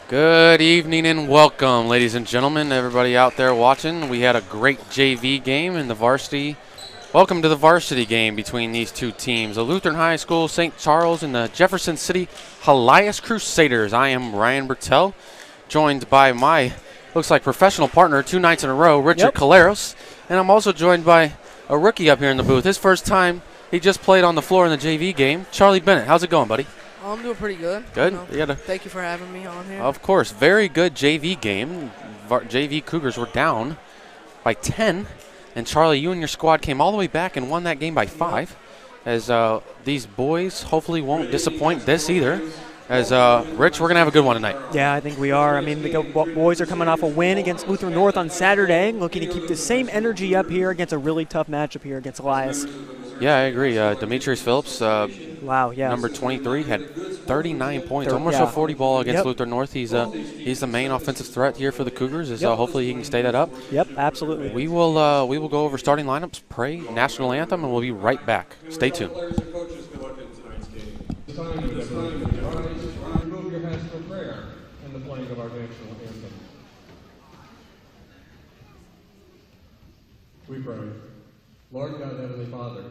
Good evening and welcome, ladies and gentlemen, everybody out there watching. We had a great JV game in the varsity. Welcome to the varsity game between these two teams, the Lutheran High School St. Charles and the Jefferson City Helias Crusaders. I am Ryan Bertel, joined by my, looks like professional partner 2 nights in a row, Richard Caleros. And I'm also joined by a rookie up here in the booth. His first time, he just played on the floor in the JV game. Charlie Bennett, how's it going, buddy? I'm doing pretty good. Good. Thank you for having me on here. Of course. Very good JV game. JV Cougars were down by 10. And Charlie, you and your squad came all the way back and won that game by 5. As these boys hopefully won't disappoint this either. As Rich, we're going to have a good one tonight. Yeah, I think we are. I mean, the boys are coming off a win against Lutheran North on Saturday, looking to keep the same energy up here against a really tough matchup here against Helias. Yeah, I agree. Demetrius Phillips, wow, yeah, number 23, had 39 points, almost a 40 ball against Lutheran North. He's the main offensive threat here for the Cougars. Hopefully he can stay that up. Yep, absolutely. We will go over starting lineups, pray, national anthem, and we'll be right back. Stay tuned. Remove your hands for prayer and the playing of our national anthem. We pray. Lord God, Heavenly Father,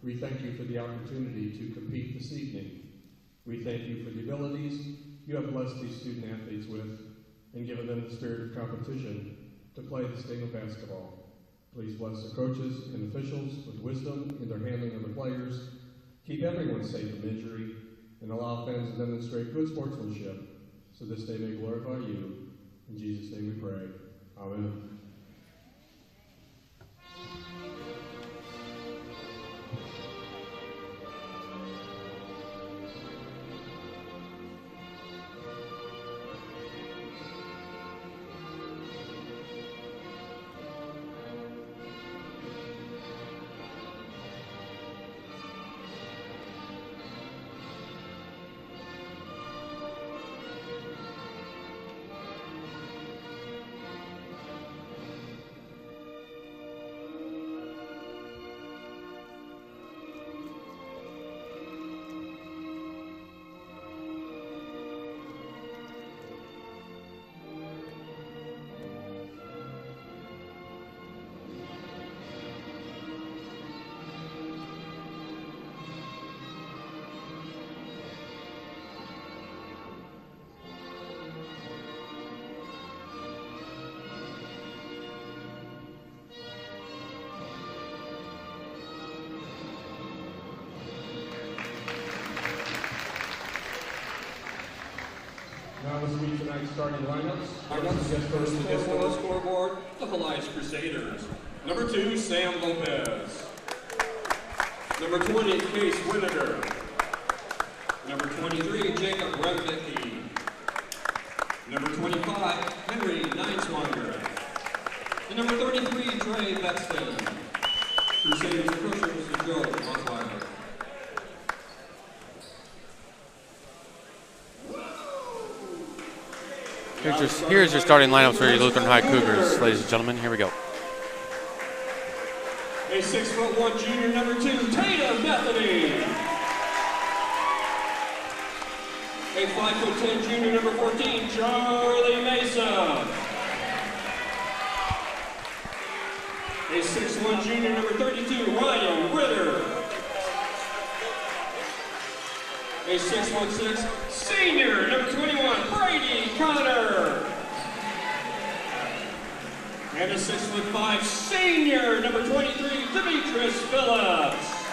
we thank you for the opportunity to compete this evening. We thank you for the abilities you have blessed these student athletes with and given them the spirit of competition to play this game of basketball. Please bless the coaches and officials with wisdom in their handling of the players. Keep everyone safe from injury and allow fans to demonstrate good sportsmanship so this day may glorify you. In Jesus' name we pray. Amen. Now let's meet tonight's starting lineups. First against the scoreboard, the Helias Crusaders. Number 2, Sam Lopez. Number 20, Case Winneter. Number 23, Jacob Remnicki. Number 25, Henry Nineswanger. And number 33, Trey Bexton. Crusaders coach is Joe Osweiler. Here's your starting lineups for your Lutheran High Cougars, ladies and gentlemen. Here we go. A 6'1" junior, number 2, Tatum Bethany. A 5'10" junior, number 14, Charlie Mesa. A 6'1" junior, number 32, Ryan Ritter. A 6'16" senior, number 21, Brady Connor. And a 6'5" senior, number 23, Demetrius Phillips.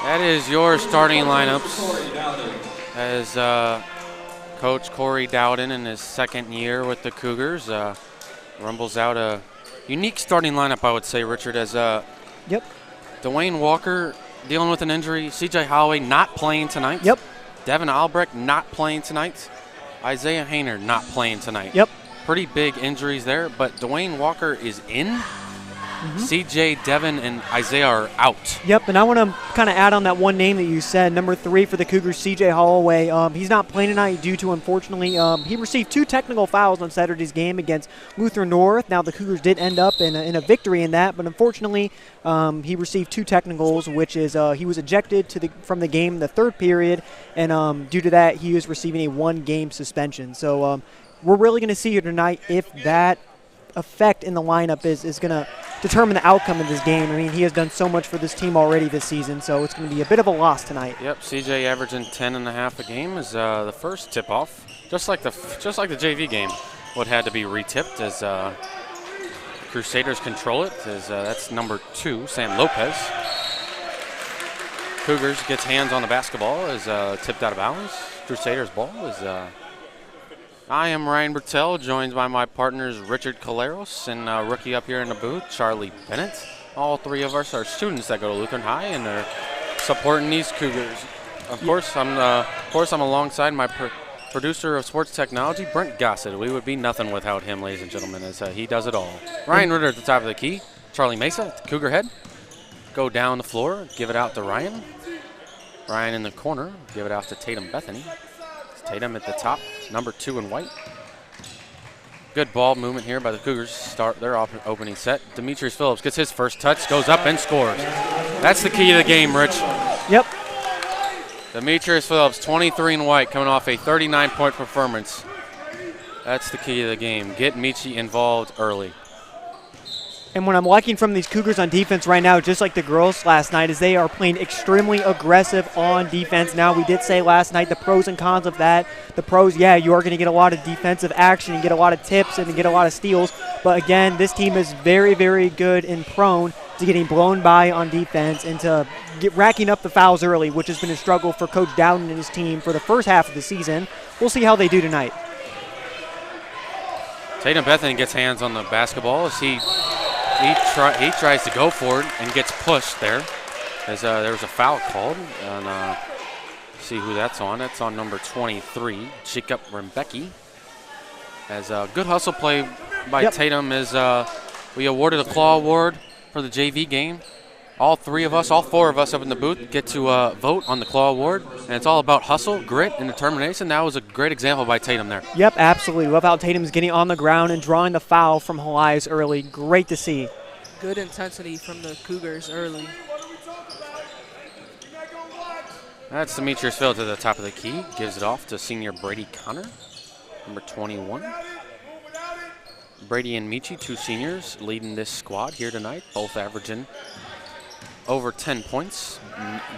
That is your starting lineups as Coach Corey Dowden in his second year with the Cougars rumbles out a unique starting lineup, I would say, Richard, as Dwayne Walker dealing with an injury, CJ Holloway not playing tonight. Yep. Devin Albrecht not playing tonight. Isaiah Hayner not playing tonight. Yep. Pretty big injuries there, but Dwayne Walker is in. CJ, Devin, and Isaiah are out. Yep, and I want to kind of add on that one name that you said, number 3 for the Cougars, CJ Holloway. He's not playing tonight due to, unfortunately, he received 2 technical fouls on Saturday's game against Lutheran North. Now, the Cougars did end up in a victory in that, but unfortunately, he received 2 technicals, which is he was ejected from the game in the 3rd period, and due to that, he is receiving a 1-game suspension. So we're really going to see here tonight if that effect in the lineup is going to determine the outcome of this game. I mean, he has done so much for this team already this season, so it's going to be a bit of a loss tonight. Yep, CJ averaging 10.5 a game is the first tip-off, just like the JV game. What had to be retipped as Crusaders control it. That's number 2, Sam Lopez. Cougars gets hands on the basketball, is tipped out of bounds. Crusaders ball is. I am Ryan Bertel, joined by my partners Richard Caleros and rookie up here in the booth, Charlie Bennett. All 3 of us are students that go to Lutheran High, and they're supporting these Cougars. Of course, I'm alongside my producer of sports technology, Brent Gossett. We would be nothing without him, ladies and gentlemen, as he does it all. Ryan Ritter at the top of the key. Charlie Mesa at the Cougar head. Go down the floor, give it out to Ryan. Ryan in the corner, give it out to Tatum Bethany. Tatum at the top, number 2 in white. Good ball movement here by the Cougars. Start their opening set. Demetrius Phillips gets his first touch, goes up and scores. That's the key to the game, Rich. Yep. Demetrius Phillips, 23 in white, coming off a 39-point performance. That's the key to the game. Get Michi involved early. And what I'm liking from these Cougars on defense right now, just like the girls last night, is they are playing extremely aggressive on defense. Now, we did say last night the pros and cons of that. The pros, yeah, you are going to get a lot of defensive action and get a lot of tips and get a lot of steals. But again, this team is very, very good and prone to getting blown by on defense and to racking up the fouls early, which has been a struggle for Coach Dowden and his team for the first half of the season. We'll see how they do tonight. Tatum Bethany gets hands on the basketball as he tries to go for it and gets pushed there. As there was a foul called, and see who that's on. That's on number 23, Jacob Rembecki. As a good hustle play by Tatum as we awarded a claw award for the JV game. All 4 of us up in the booth get to vote on the claw award, and it's all about hustle, grit, and determination. That was a great example by Tatum there. Yep, absolutely. Love how Tatum's getting on the ground and drawing the foul from Helias early. Great to see. Good intensity from the Cougars early. That's Demetrius Phillips at the top of the key. Gives it off to senior Brady Connor, number 21. Brady and Michi, 2 seniors, leading this squad here tonight, both averaging over 10 points.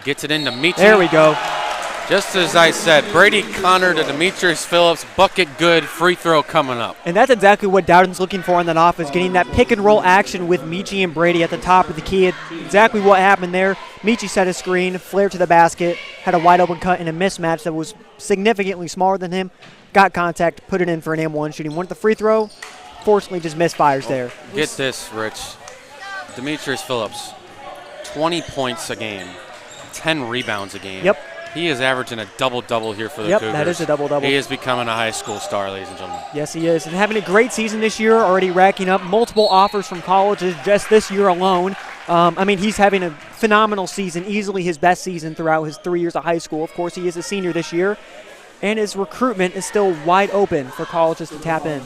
Gets it into Michi. There we go. Just as I said, Brady Connor to Demetrius Phillips, bucket good, free throw coming up. And that's exactly what Dowden's looking for in that offense, getting that pick and roll action with Michi and Brady at the top of the key. Exactly what happened there. Michi set a screen, flared to the basket, had a wide open cut in a mismatch that was significantly smaller than him, got contact, put it in for an M1 shooting. Went the free throw, fortunately just misfires there. Get this, Rich. Demetrius Phillips, 20 points a game, 10 rebounds a game. Yep. He is averaging a double-double here for the Cougars. Yep, that is a double-double. He is becoming a high school star, ladies and gentlemen. Yes, he is. And having a great season this year, already racking up multiple offers from colleges just this year alone. I mean, he's having a phenomenal season, easily his best season throughout his 3 years of high school. Of course, he is a senior this year, and his recruitment is still wide open for colleges to tap in.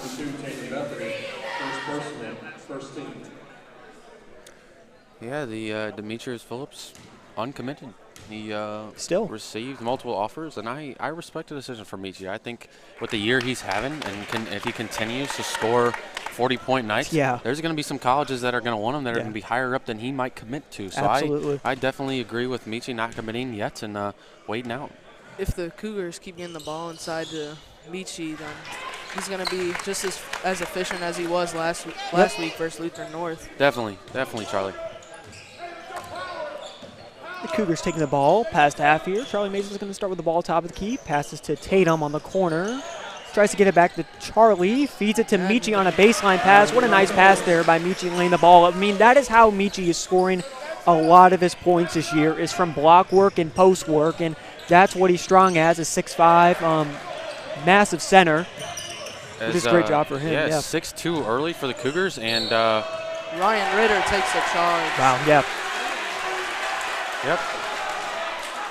Yeah, the Demetrius Phillips, uncommitted. He still received multiple offers, and I respect the decision for Michi. I think with the year he's having, and if he continues to score 40-point nights, there's going to be some colleges that are going to want him that are going to be higher up than he might commit to. So I definitely agree with Michi not committing yet and waiting out. If the Cougars keep getting the ball inside to Michi, then he's going to be just as efficient as he was last week versus Lutheran North. Definitely, Charlie. The Cougars taking the ball past half here. Charlie Mason's going to start with the ball top of the key. Passes to Tatum on the corner. Tries to get it back to Charlie. Feeds it to Michi on a baseline pass. What a nice pass there by Michi laying the ball up. I mean, that is how Michi is scoring a lot of his points this year, is from block work and post work, and that's what he's strong as, a 6'5", massive center. It is a great job for him. Yeah, 6'2" early for the Cougars, and Ryan Ritter takes the charge. Wow, yeah. Yep.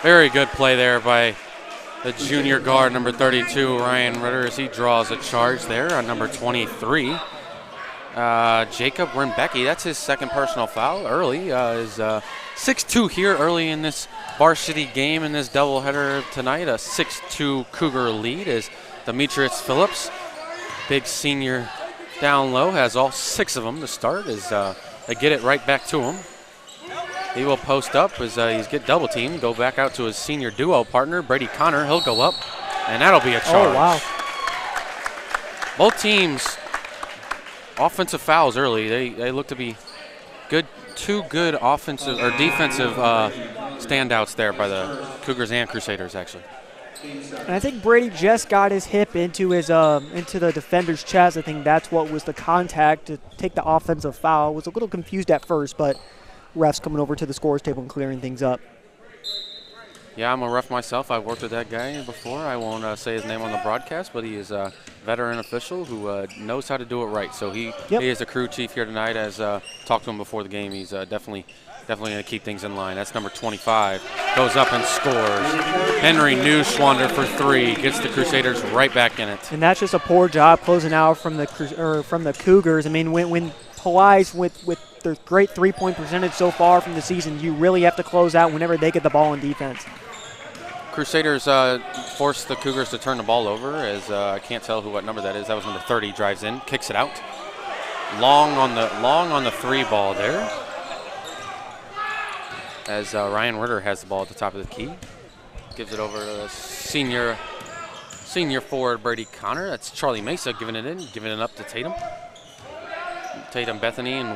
Very good play there by the junior guard, number 32, Ryan Ritter, as he draws a charge there on number 23. Jacob Rimbecki, that's his second personal foul early. Is 6-2 here early in this varsity game in this doubleheader tonight. A 6-2 Cougar lead is Demetrius Phillips, big senior down low, has all 6 of them to start as they get it right back to him. He will post up as he's get double teamed, go back out to his senior duo partner, Brady Connor. He'll go up, and that'll be a charge. Oh, wow. Both teams offensive fouls early. They look to be good, 2 good offensive or defensive standouts there by the Cougars and Crusaders, actually. And I think Brady just got his hip into his into the defender's chest. I think that's what was the contact to take the offensive foul. Was a little confused at first, but refs coming over to the scores table and clearing things up. Yeah, I'm a ref myself. I've worked with that guy before. I won't say his name on the broadcast, but he is a veteran official who knows how to do it right. So he is the crew chief here tonight. As talked to him before the game, he's definitely going to keep things in line. That's number 25. Goes up and scores. Henry Neuschwander for 3. Gets the Crusaders right back in it. And that's just a poor job closing out from the Cougars. I mean, when Helias with their great three-point percentage so far from the season, you really have to close out whenever they get the ball in defense. Crusaders force the Cougars to turn the ball over as I can't tell what number that is. That was number 30. Drives in, kicks it out. Long on the 3 ball there. As Ryan Ritter has the ball at the top of the key. Gives it over to senior forward Brady Connor. That's Charlie Mesa giving it up to Tatum. Tatum Bethany in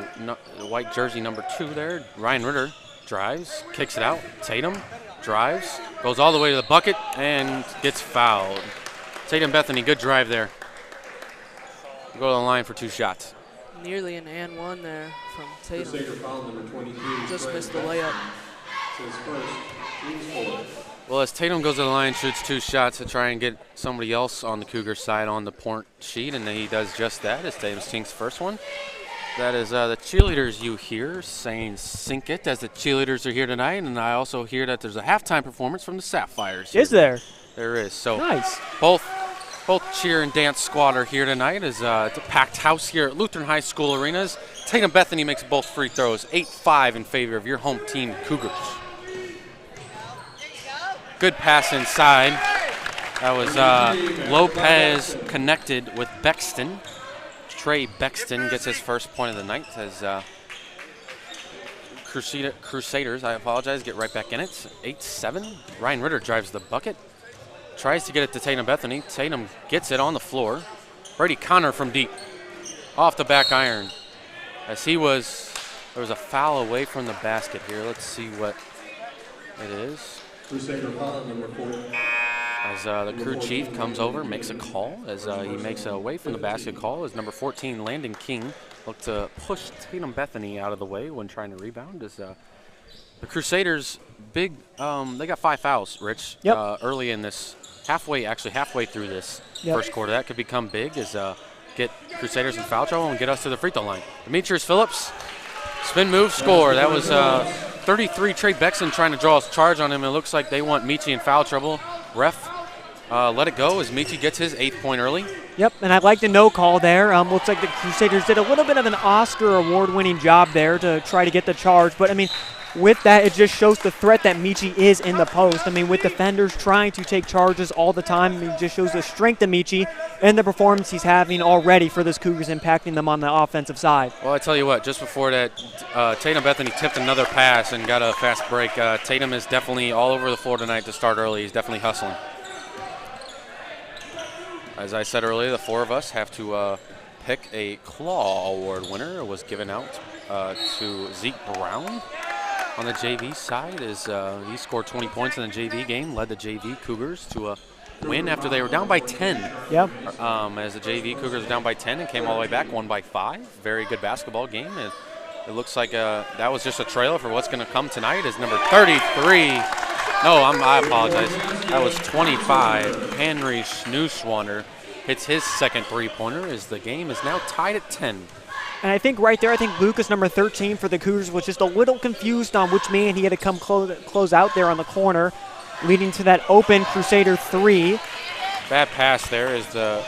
white jersey number 2 there. Ryan Ritter drives, kicks it out. Tatum drives, goes all the way to the bucket, and gets fouled. Tatum Bethany, good drive there. Go to the line for 2 shots. Nearly an and 1 there from Tatum. Foul number 23. Just missed the layup. Well, as Tatum goes to the line, shoots 2 shots to try and get somebody else on the Cougar side on the point sheet, and then he does just that as Tatum sinks first one. That is the cheerleaders you hear saying "sink it" as the cheerleaders are here tonight, and I also hear that there's a halftime performance from the Sapphires. Is there? There is. So nice. Both cheer and dance squad are here tonight. It's a packed house here at Lutheran High School Arenas. Tatum Bethany makes both free throws, 8-5 in favor of your home team, Cougars. Good pass inside. That was Lopez connected with Bexton. Trey Bexton gets his first point of the night as Crusaders, I apologize, get right back in it. 8-7. Ryan Ritter drives the bucket. Tries to get it to Tatum Bethany. Tatum gets it on the floor. Brady Connor from deep. Off the back iron. As there was a foul away from the basket here. Let's see what it is. Crusader foul number 4. As the crew chief comes over, makes a call. As he makes away from the basket call, as number 14, Landon King, looked to push Tatum Bethany out of the way when trying to rebound. As the Crusaders, they got 5 fouls, Rich, early in this, halfway through this first quarter. That could become big as get Crusaders in foul trouble and get us to the free throw line. Demetrius Phillips, spin move, score. That was 33, Trey Bexton trying to draw a charge on him. It looks like they want Michi in foul trouble. Ref let it go as Michi gets his 8th point early. Yep, and I'd like the no call there. Looks like the Crusaders did a little bit of an Oscar award-winning job there to try to get the charge. But, I mean, with that, it just shows the threat that Michi is in the post. I mean, with defenders trying to take charges all the time, it just shows the strength of Michi and the performance he's having already for this Cougars, impacting them on the offensive side. Well, I tell you what, just before that, Tatum Bethany tipped another pass and got a fast break. Tatum is definitely all over the floor tonight to start early. He's definitely hustling. As I said earlier, the 4 of us have to pick a Claw Award winner. It was given out to Zeke Brown on the JV side as he scored 20 points in the JV game, led the JV Cougars to a win after they were down by 10. Yep. As the JV Cougars were down by 10 and came all the way back, won by 5. Very good basketball game. It looks like that was just a trailer for what's going to come tonight as number 33. No, I apologize. That was 25. Henry Neuschwander hits his second 3-pointer as the game is now tied at 10. And I think right there, I think Lucas, number 13 for the Cougars, was just a little confused on which man he had to come close out there on the corner, leading to that open Crusader 3. Bad pass there as the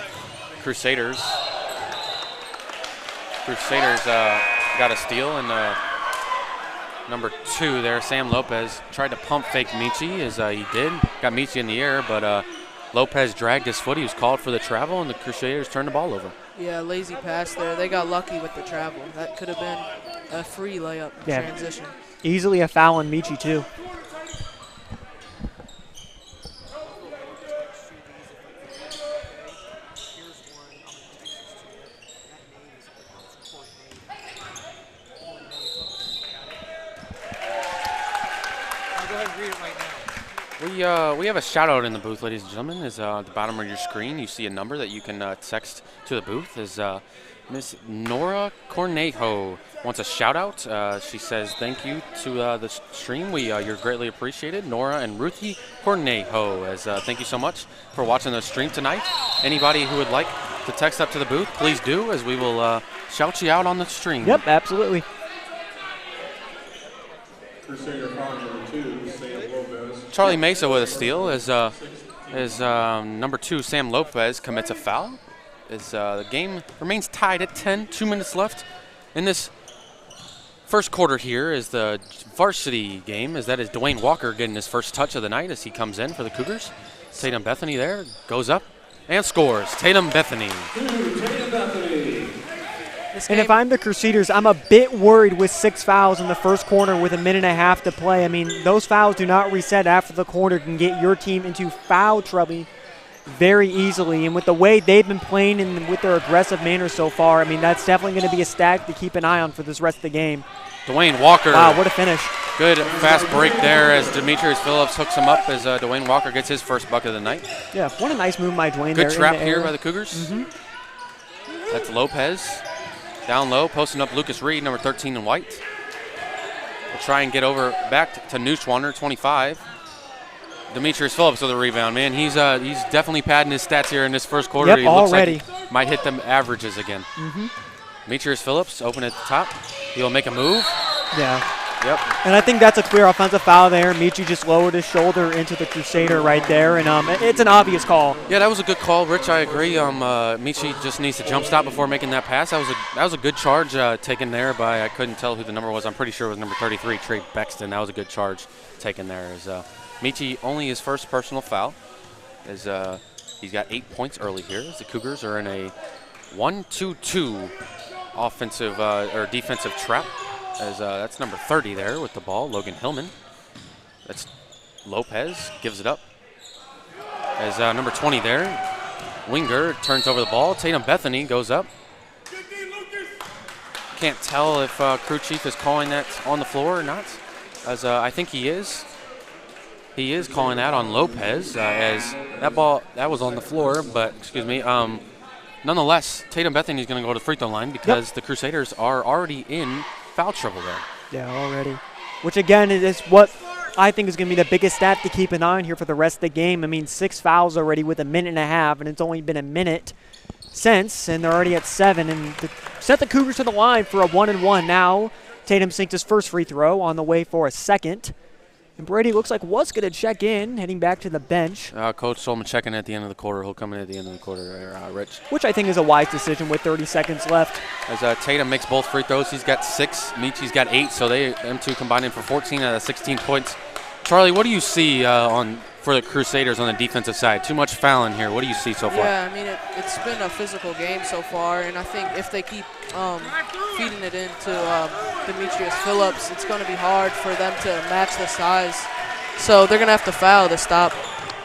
Crusaders got a steal, and number 2 there, Sam Lopez, tried to pump fake Michi as he did. Got Michi in the air, but Lopez dragged his foot. He was called for the travel, and the Crusaders turned the ball over. Yeah, lazy pass there. They got lucky with the travel. That could have been a free layup transition. Easily a foul on Michi, too. We have a shout out in the booth, ladies and gentlemen. Is at the bottom of your screen, you see a number that you can text to the booth. Is Miss Nora Cornejo wants a shout out. She says thank you to the stream. You're greatly appreciated, Nora and Ruthie Cornejo. As thank you so much for watching the stream tonight. Anybody who would like to text up to the booth, please do, as we will shout you out on the stream. Yep, absolutely. Crusader foul number 2, Sam Lopez. Charlie Mesa with a steal as number 2, Sam Lopez, commits a foul. As the game remains tied at 10, 2 minutes left in this first quarter here is the varsity game, as that is Dwayne Walker getting his first touch of the night as he comes in for the Cougars. Tatum Bethany there, goes up and scores. Tatum Bethany. Tatum Bethany. And if I'm the Crusaders, I'm a bit worried with 6 fouls in the first quarter with a minute and a half to play. I mean, those fouls do not reset after the quarter, can get your team into foul trouble very easily. And with the way they've been playing and with their aggressive manner so far, I mean, that's definitely going to be a stat to keep an eye on for this rest of the game. Dwayne Walker. Wow, what a finish. Good fast break there as Demetrius Phillips hooks him up as Dwayne Walker gets his first bucket of the night. Yeah, what a nice move by Dwayne Good there. trap in the here air. by the Cougars. Mm-hmm. That's Lopez. Down low, posting up Lucas Reed, number 13 in white. We'll try and get over back to Neuschwander, 25. Demetrius Phillips with a rebound, man. He's definitely padding his stats here in this first quarter. Yep, he looks already. like he might hit them averages again. Mm-hmm. Demetrius Phillips open at the top. He'll make a move. Yeah. Yep. And I think that's a clear offensive foul there. Michi just lowered his shoulder into the Crusader right there, and it's an obvious call. Yeah, that was a good call, Rich. I agree. Michi just needs to jump stop before making that pass. That was a good charge taken there by, I couldn't tell who the number was. I'm pretty sure it was number 33, Trey Bexton. That was a good charge taken there. As Michi only his first personal foul. As he's got 8 points early here. As the Cougars are in a 1-2-2 offensive or defensive trap. As that's number 30 there with the ball, Logan Hillman. That's Lopez, gives it up. As number 20 there, Winger turns over the ball. Tatum Bethany goes up. Can't tell if crew chief is calling that on the floor or not. As I think he is. He is calling that on Lopez. As that ball, that was on the floor, but excuse me. Nonetheless, Tatum Bethany is going to go to the free throw line because the Crusaders are already in foul trouble there. Yeah, already. Which, again, is what I think is going to be the biggest stat to keep an eye on here for the rest of the game. I mean, 6 fouls already with a minute and a half, and it's only been a minute since, and they're already at 7. And to set the Cougars to the line for a 1-and-1 now. Tatum sinks his first free throw, on the way for a second. And Brady looks like was going to check in, heading back to the bench. Coach told him to check in at the end of the quarter. He'll come in at the end of the quarter, Rich. Which I think is a wise decision with 30 seconds left. As Tatum makes both free throws, he's got 6. Michi's got 8, so them two combining for 14 out of 16 points. Charlie, what do you see for the Crusaders on the defensive side? Too much fouling here. What do you see so far? Yeah, I mean, it's been a physical game so far, and I think if they keep feeding it into Demetrius Phillips, it's going to be hard for them to match the size. So they're going to have to foul to stop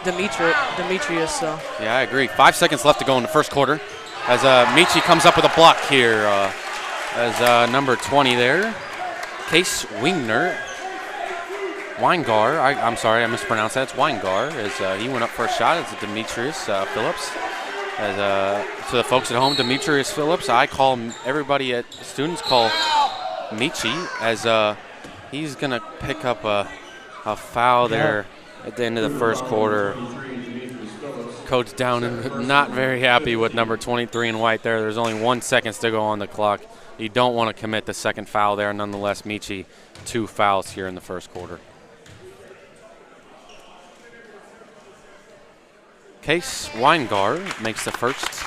Demetrius. So. Yeah, I agree. 5 seconds left to go in the first quarter as Michi comes up with a block here as number 20 there, Case Weingar, I'm sorry, I mispronounced that. It's Weingar, as he went up for a shot. It's Demetrius Phillips. As to the folks at home, Demetrius Phillips, I call everybody at students call Michi, as he's going to pick up a foul there at the end of the first quarter. Coach Dowden not very happy with number 23 in white there. There's only 1 second to go on the clock. You don't want to commit the second foul there. Nonetheless, Michi, 2 fouls here in the first quarter. Case Weingard makes the first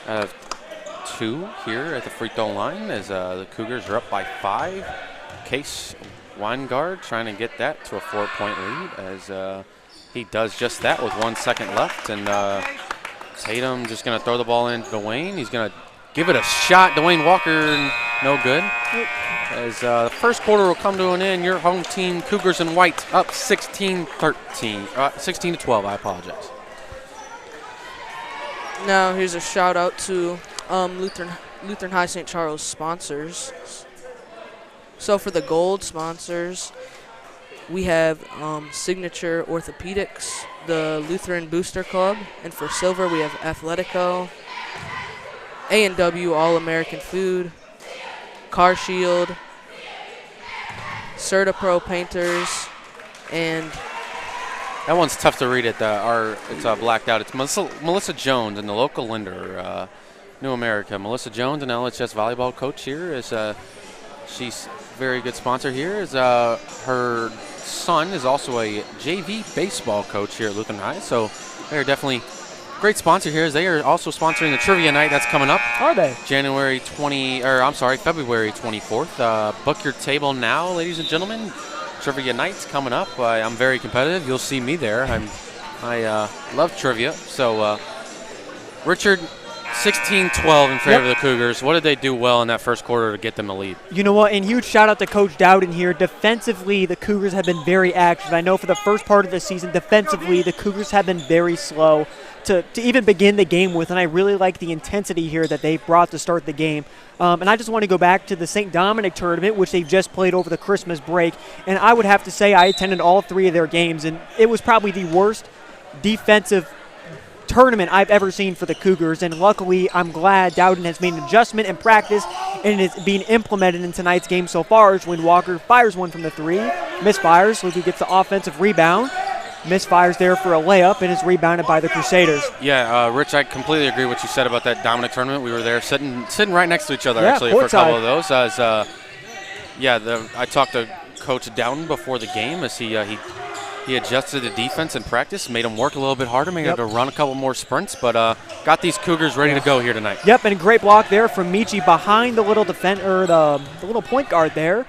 out of 2 here at the free throw line as the Cougars are up by 5. Case Weingard trying to get that to a 4-point lead as he does just that with 1 second left. And Tatum just going to throw the ball into Dwayne. He's going to give it a shot. Dwayne Walker, no good. As the first quarter will come to an end, your home team, Cougars in white, up 16-12, I apologize. Now here's a shout out to Lutheran High St. Charles sponsors. So for the gold sponsors, we have Signature Orthopedics, the Lutheran Booster Club, and for silver we have Athletico, A&W All-American Food, Car Shield, CertaPro Painters, and that one's tough to read it's blacked out. It's Melissa Jones and the local lender, New America. Melissa Jones, an LHS volleyball coach here, is she's a very good sponsor here. Is her son is also a JV baseball coach here at Lutheran High, so they're definitely great sponsor here. As they are also sponsoring the trivia night that's coming up. Are they? February 24th. Book your table now, ladies and gentlemen. Trivia night's coming up. I'm very competitive. You'll see me there. I love trivia. So, Richard, 16-12 in favor of the Cougars. What did they do well in that first quarter to get them a lead? You know what, and huge shout out to Coach Dowden here. Defensively, the Cougars have been very active. I know for the first part of the season, defensively, the Cougars have been very slow to even begin the game with, and I really like the intensity here that they brought to start the game. And I just want to go back to the St. Dominic tournament, which they just played over the Christmas break, and I would have to say I attended all 3 of their games, and it was probably the worst defensive tournament I've ever seen for the Cougars, and luckily I'm glad Dowden has made an adjustment in practice and it's being implemented in tonight's game so far. As when Walker fires one from the 3, misfires, Luke gets the offensive rebound, misfires there for a layup, and is rebounded by the Crusaders. Yeah, Rich, I completely agree with what you said about that Dominic tournament. We were there sitting right next to each other actually for a couple of those. As I talked to Coach Dowden before the game as he adjusted the defense in practice, made them work a little bit harder, made them to run a couple more sprints, but got these Cougars ready to go here tonight. Yep, and a great block there from Michi behind the little the little point guard there.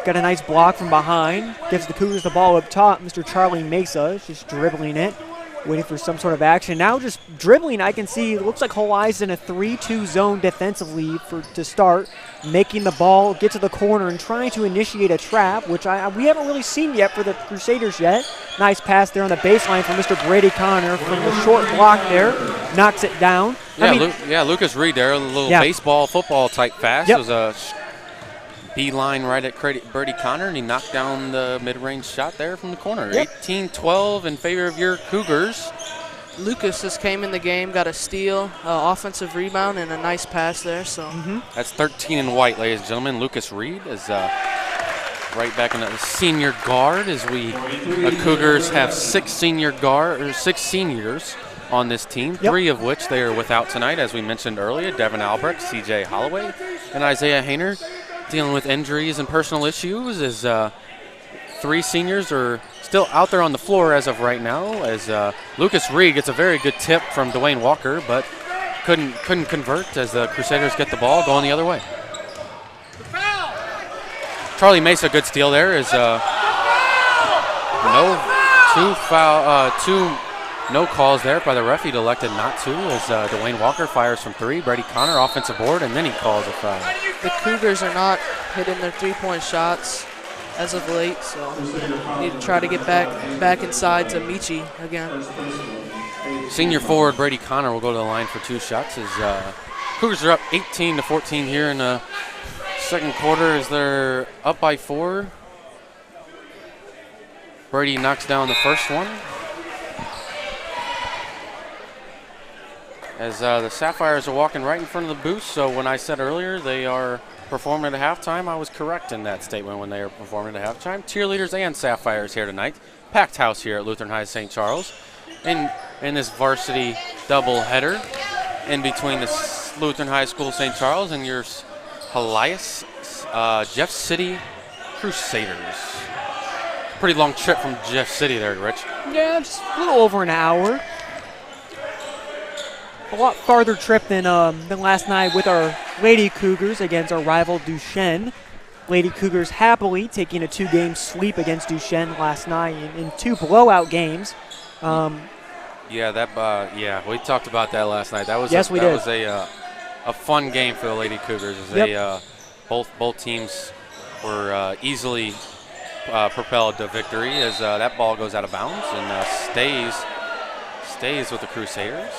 Got a nice block from behind. Gives the Cougars the ball up top. Mr. Charlie Mesa is just dribbling it, waiting for some sort of action. Now just dribbling, I can see, it looks like Helias in a 3-2 zone defensively to start, making the ball get to the corner and trying to initiate a trap, which we haven't really seen yet for the Crusaders yet. Nice pass there on the baseline from Mr. Brady Connor from the short block there. Knocks it down. Lucas Reed there, a little baseball, football type pass. It was a beeline right at Brady Connor, and he knocked down the mid-range shot there from the corner. 18-12 in favor of your Cougars. Lucas just came in the game, got a steal, offensive rebound, and a nice pass there. So That's 13 in white, ladies and gentlemen. Lucas Reed is right back in the senior guard as the Cougars have 6 seniors on this team, 3 of which they are without tonight, as we mentioned earlier. Devin Albrecht, C.J. Holloway, and Isaiah Hayner dealing with injuries and personal issues, as 3 seniors are still out there on the floor as of right now, as Lucas Reed gets a very good tip from Dwayne Walker, but couldn't convert as the Crusaders get the ball going the other way. Charlie Mesa, good steal there, is no calls there by the ref. He'd elected not to, as Dwayne Walker fires from 3. Brady Connor offensive board, and then he calls a foul. The Cougars are not hitting their 3-point shots as of late, so need to try to get back inside to Michi again. Senior forward Brady Connor will go to the line for 2 shots as Cougars are up 18-14 here in the second quarter as they're up by 4. Brady knocks down the first one. As the Sapphires are walking right in front of the booth, so when I said earlier they are performing at halftime, I was correct in that statement when they are performing at halftime. Cheerleaders and Sapphires here tonight. Packed house here at Lutheran High St. Charles. And in this varsity doubleheader in between the Lutheran High School St. Charles and your Helias Jeff City Crusaders. Pretty long trip from Jeff City there, Rich. Yeah, just a little over an hour. A lot farther trip than last night with our Lady Cougars against our rival Duchesne. Lady Cougars happily taking a 2-game sweep against Duchesne last night in 2 blowout games. Yeah, we talked about that last night. That was we did. Was a fun game for the Lady Cougars. As both teams were easily propelled to victory as that ball goes out of bounds and stays with the Crusaders.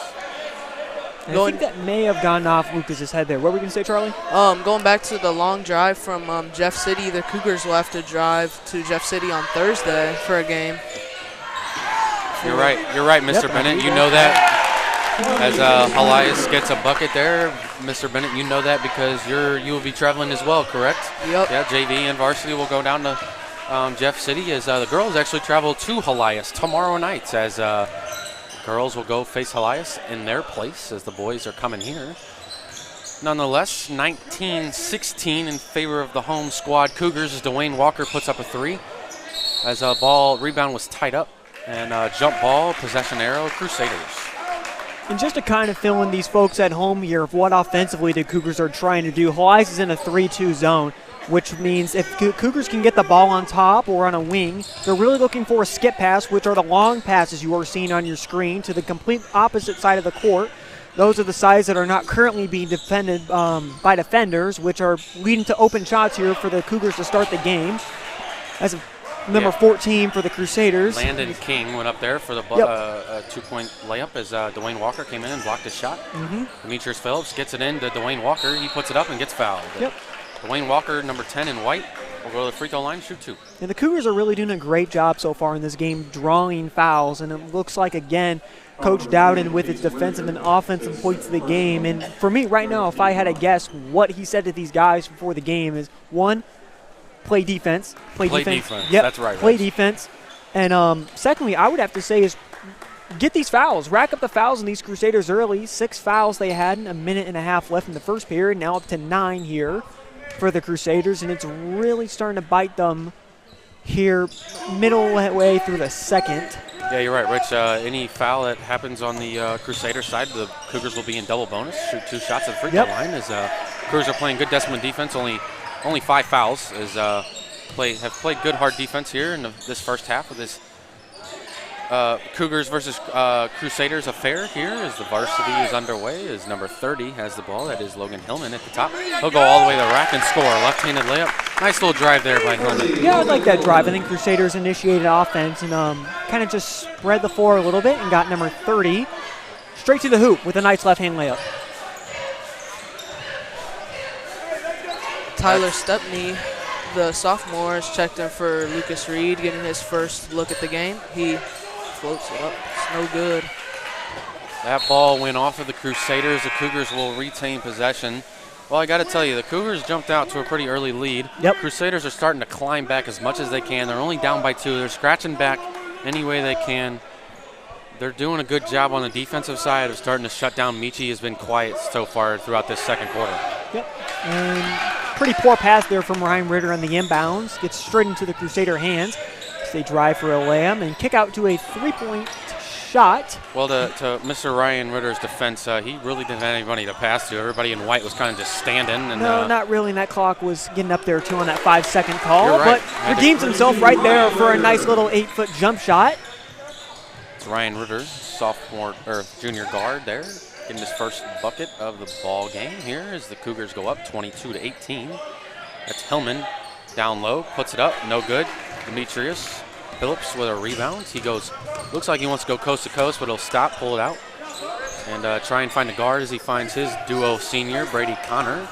I think that may have gone off Lucas's head there. What were we going to say, Charlie? Going back to the long drive from Jeff City, the Cougars will have to drive to Jeff City on Thursday for a game. You're right, Mr. Bennett. You know that. As Helias gets a bucket there, Mr. Bennett, you know that because you will be traveling as well, correct? Yep. Yeah, JV and varsity will go down to Jeff City as the girls actually travel to Helias tomorrow night as girls will go face Helias in their place as the boys are coming here. Nonetheless, 19-16 in favor of the home squad Cougars as Dwayne Walker puts up a 3 as a ball rebound was tied up and jump ball, possession arrow, Crusaders. And just to kind of fill in these folks at home here of what offensively the Cougars are trying to do, Helias is in a 3-2 zone, which means if Cougars can get the ball on top or on a wing, they're really looking for a skip pass, which are the long passes you are seeing on your screen to the complete opposite side of the court. Those are the sides that are not currently being defended by defenders, which are leading to open shots here for the Cougars to start the game. As number 14 for the Crusaders. Landon King went up there for the 2-point layup as Dwayne Walker came in and blocked his shot. Demetrius Phillips gets it in to Dwayne Walker. He puts it up and gets fouled. Dwayne Walker, number 10 in white, will go to the free throw line, shoot 2. And the Cougars are really doing a great job so far in this game drawing fouls. And it looks like, again, Coach Dowden with his defensive and offensive points of the game. And for me right now, if I had to guess what he said to these guys before the game is, 1, play defense. Play defense. Yep. That's right. Play defense. And secondly, I would have to say is get these fouls. Rack up the fouls in these Crusaders early. 6 fouls they had, a minute and a half left in the first period. Now up to 9 here for the Crusaders, and it's really starting to bite them here middle way through the second. Yeah, you're right, Rich. Any foul that happens on the Crusader side, the Cougars will be in double bonus. Shoot 2 shots at the free throw line as Cougars are playing good disciplined defense. Only 5 fouls as have played good hard defense here in this first half of this Cougars versus Crusaders affair here as the varsity is underway as number 30 has the ball. That is Logan Hillman at the top. He'll go all the way to the rack and score. Left-handed layup. Nice little drive there by Hillman. Yeah, I like that drive. I think Crusaders initiated offense and kind of just spread the floor a little bit and got number 30 straight to the hoop with a nice left-hand layup. Tyler Stepney, the sophomore, has checked in for Lucas Reed, getting his first look at the game. He floats it up. It's no good. That ball went off of the Crusaders. The Cougars will retain possession. Well, I got to tell you, the Cougars jumped out to a pretty early lead. Crusaders are starting to climb back as much as they can. They're only down by 2. They're scratching back any way they can. They're doing a good job on the defensive side of starting to shut down. Michi has been quiet so far throughout this second quarter. And pretty poor pass there from Ryan Ritter on the inbounds. Gets straight into the Crusader hands. They drive for a layup and kick out to a 3-point shot. Well, to Mr. Ryan Ritter's defense, he really didn't have anybody to pass to. Everybody in white was kind of just standing. And, no, not really. And that clock was getting up there, too, on that 5-second call. You're right. But redeems himself right there for a nice little 8-foot jump shot. It's Ryan Ritter, sophomore or junior guard there, getting his first bucket of the ball game here as the Cougars go up 22-18. That's Hillman down low, puts it up, no good. Demetrius Phillips with a rebound. He goes, looks like he wants to go coast to coast, but he'll stop, pull it out, and try and find a guard as he finds his duo senior, Brady Connor.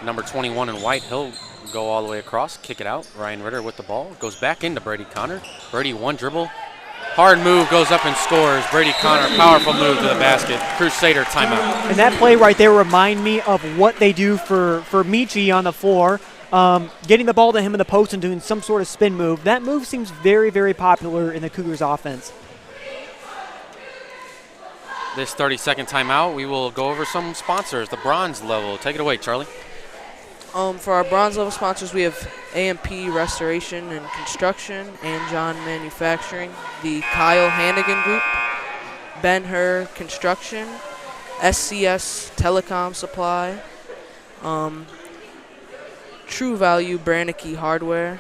Number 21 in white, he'll go all the way across, kick it out. Ryan Ritter with the ball, goes back into Brady Connor. Brady, one dribble, hard move, goes up and scores. Brady Connor, powerful move to the basket. Crusader timeout. And that play right there remind me of what they do for Michi on the floor. Getting the ball to him in the post and doing some sort of spin move. That move seems very, very popular in the Cougars offense. this 30-second timeout, we will go over some sponsors, the bronze level. Take it away, Charlie. For our bronze level sponsors, we have A&P Restoration and Construction, and John Manufacturing, the Kyle Hannigan Group, Ben-Hur Construction, SCS Telecom Supply, True Value Brannicky Hardware,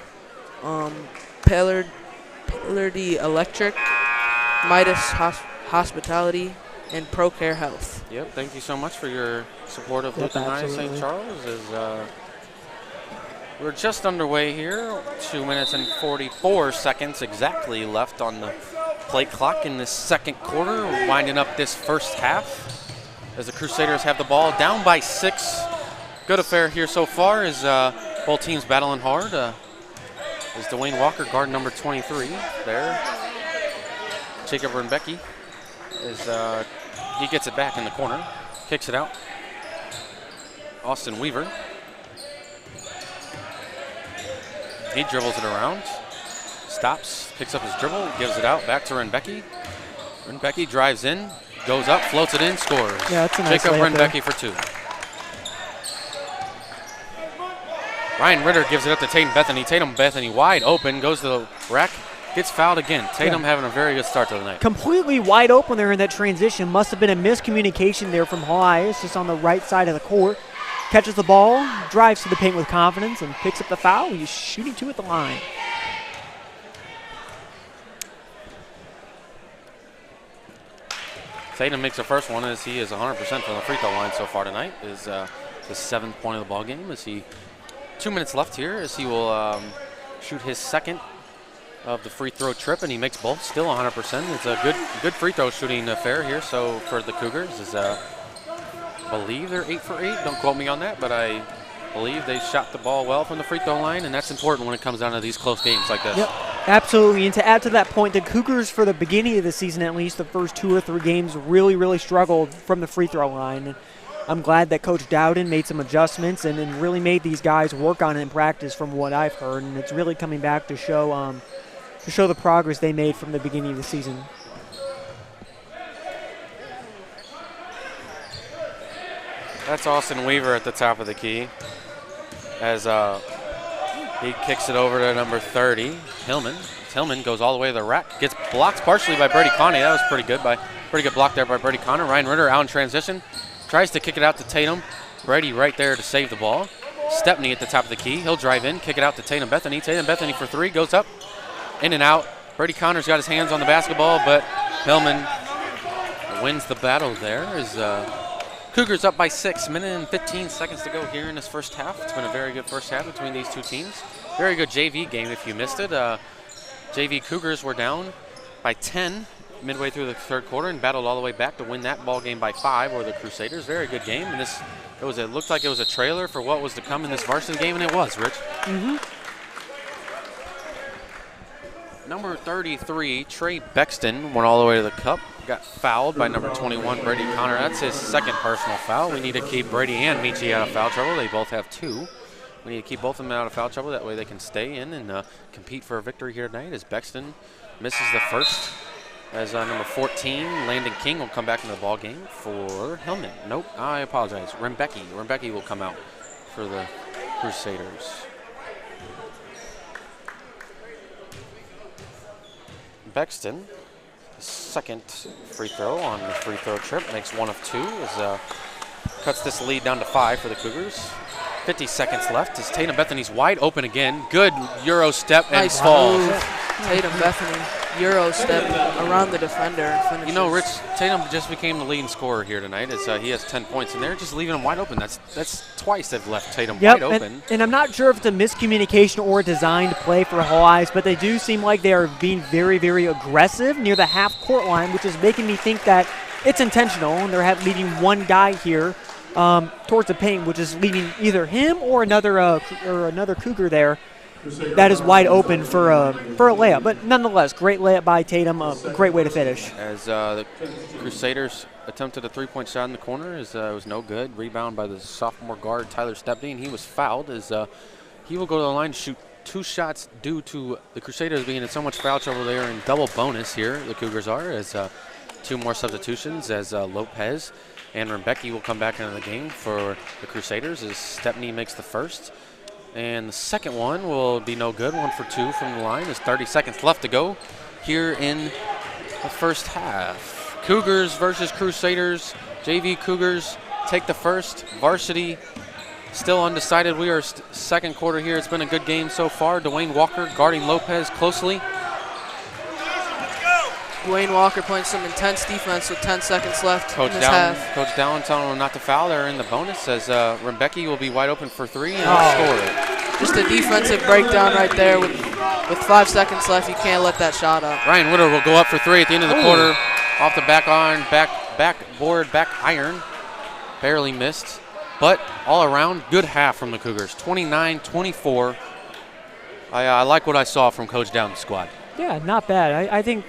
Pillardy Electric, Midas Hospitality, and ProCare Health. Yep, thank you so much for your support of Lutheran High St. Charles. We're just underway here. 2 minutes and 44 seconds exactly left on the play clock in this second quarter. We're winding up this first half as the Crusaders have the ball down by 6. Good affair here so far as both teams battling hard. Is Dwayne Walker, guard number 23 there. Jacob Renbecke is he gets it back in the corner, kicks it out. Austin Weaver. He dribbles it around, stops, picks up his dribble, gives it out, back to Renbecke. Renbecke drives in, goes up, floats it in, scores. Yeah, that's a nice Jacob layup there. Renbecke for 2. Ryan Ritter gives it up to Tatum Bethany. Tatum Bethany wide open, goes to the rack, gets fouled again. Tatum having a very good start to the night. Completely wide open there in that transition. Must have been a miscommunication there from Helias, just on the right side of the court. Catches the ball, drives to the paint with confidence, and picks up the foul. He's shooting 2 at the line. Tatum makes the first one as he is 100% from the free throw line so far tonight. Is the 7th point of the ball game. As he 2 minutes left here as he will shoot his second of the free throw trip, and he makes both. Still 100%. It's a good free throw shooting affair here. So for the Cougars, is I believe they're 8 for 8. Don't quote me on that, but I believe they shot the ball well from the free throw line, and that's important when it comes down to these close games like this. Yep, absolutely. And to add to that point, the Cougars, for the beginning of the season at least, the first 2 or 3 games really struggled from the free throw line. And I'm glad that Coach Dowden made some adjustments and really made these guys work on it in practice from what I've heard. And it's really coming back to show the progress they made from the beginning of the season. That's Austin Weaver at the top of the key as he kicks it over to number 30, Hillman. Tillman goes all the way to the rack, gets blocked partially by Brady Connie. That was pretty good block there by Brady Connor. Ryan Ritter out in transition, tries to kick it out to Tatum. Brady right there to save the ball. Stepney at the top of the key. He'll drive in, kick it out to Tatum Bethany. Tatum Bethany for 3, goes up, in and out. Brady Connor's got his hands on the basketball, but Hillman wins the battle there. Cougars up by 6, minute and 15 seconds to go here in this first half. It's been a very good first half between these two teams. Very good JV game if you missed it. JV Cougars were down by 10 midway through the third quarter and battled all the way back to win that ball game by 5 over the Crusaders. Very good game. And it looked like it was a trailer for what was to come in this varsity game, and it was, Rich. Mm-hmm. Number 33, Trey Bexton, went all the way to the cup. Got fouled by number 21, Brady Connor. That's his second personal foul. We need to keep Brady and Michi out of foul trouble. They both have 2. We need to keep both of them out of foul trouble. That way they can stay in and compete for a victory here tonight as Bexton misses the first. As number 14, Landon King, will come back into the ball game for Hillman. Nope, I apologize. Renbecke will come out for the Crusaders. Bexton, second free throw on the free throw trip, makes 1 of 2 as cuts this lead down to 5 for the Cougars. 50 seconds left as Tatum Bethany's wide open again. Good Euro step and Nice falls. move. Tatum Bethany, Euro step around the defender and finishes. You know, Rich, Tatum just became the leading scorer here tonight as he has 10 points in there, just leaving him wide open. That's twice they've left Tatum wide open. And I'm not sure if it's a miscommunication or a designed play for Helias, but they do seem like they are being very aggressive near the half-court line, which is making me think that it's intentional, and they're leading one guy here towards the paint, which is leaving either him or another Cougar there that is wide open for a layup. But nonetheless, great layup by Tatum, a great way to finish. As the Crusaders attempted a three-point shot in the corner, it was no good. Rebound by the sophomore guard Tyler Stepney, and he was fouled. As he will go to the line to shoot 2 shots due to the Crusaders being in so much foul trouble. They are in double bonus here. The Cougars are as 2 2 more substitutions as Lopez and Rebecki will come back into the game for the Crusaders as Stepney makes the first. And the second one will be no good, 1 for 2 from the line. There's 30 seconds left to go here in the first half. Cougars versus Crusaders. JV Cougars take the first. Varsity still undecided. We are second quarter here. It's been a good game so far. Dwayne Walker guarding Lopez closely. Dwayne Walker playing some intense defense with 10 seconds left in this half. Coach Dowling telling him not to foul. They're in the bonus. Says Rebecki will be wide open for 3 and he'll score it. Just a defensive breakdown right there. With 5 seconds left, you can't let that shot up. Ryan Witter will go up for 3 at the end of the quarter. Off the back iron. Barely missed. But all around, good half from the Cougars. 29-24. I like what I saw from Coach Dowling's squad. Yeah, not bad. I think,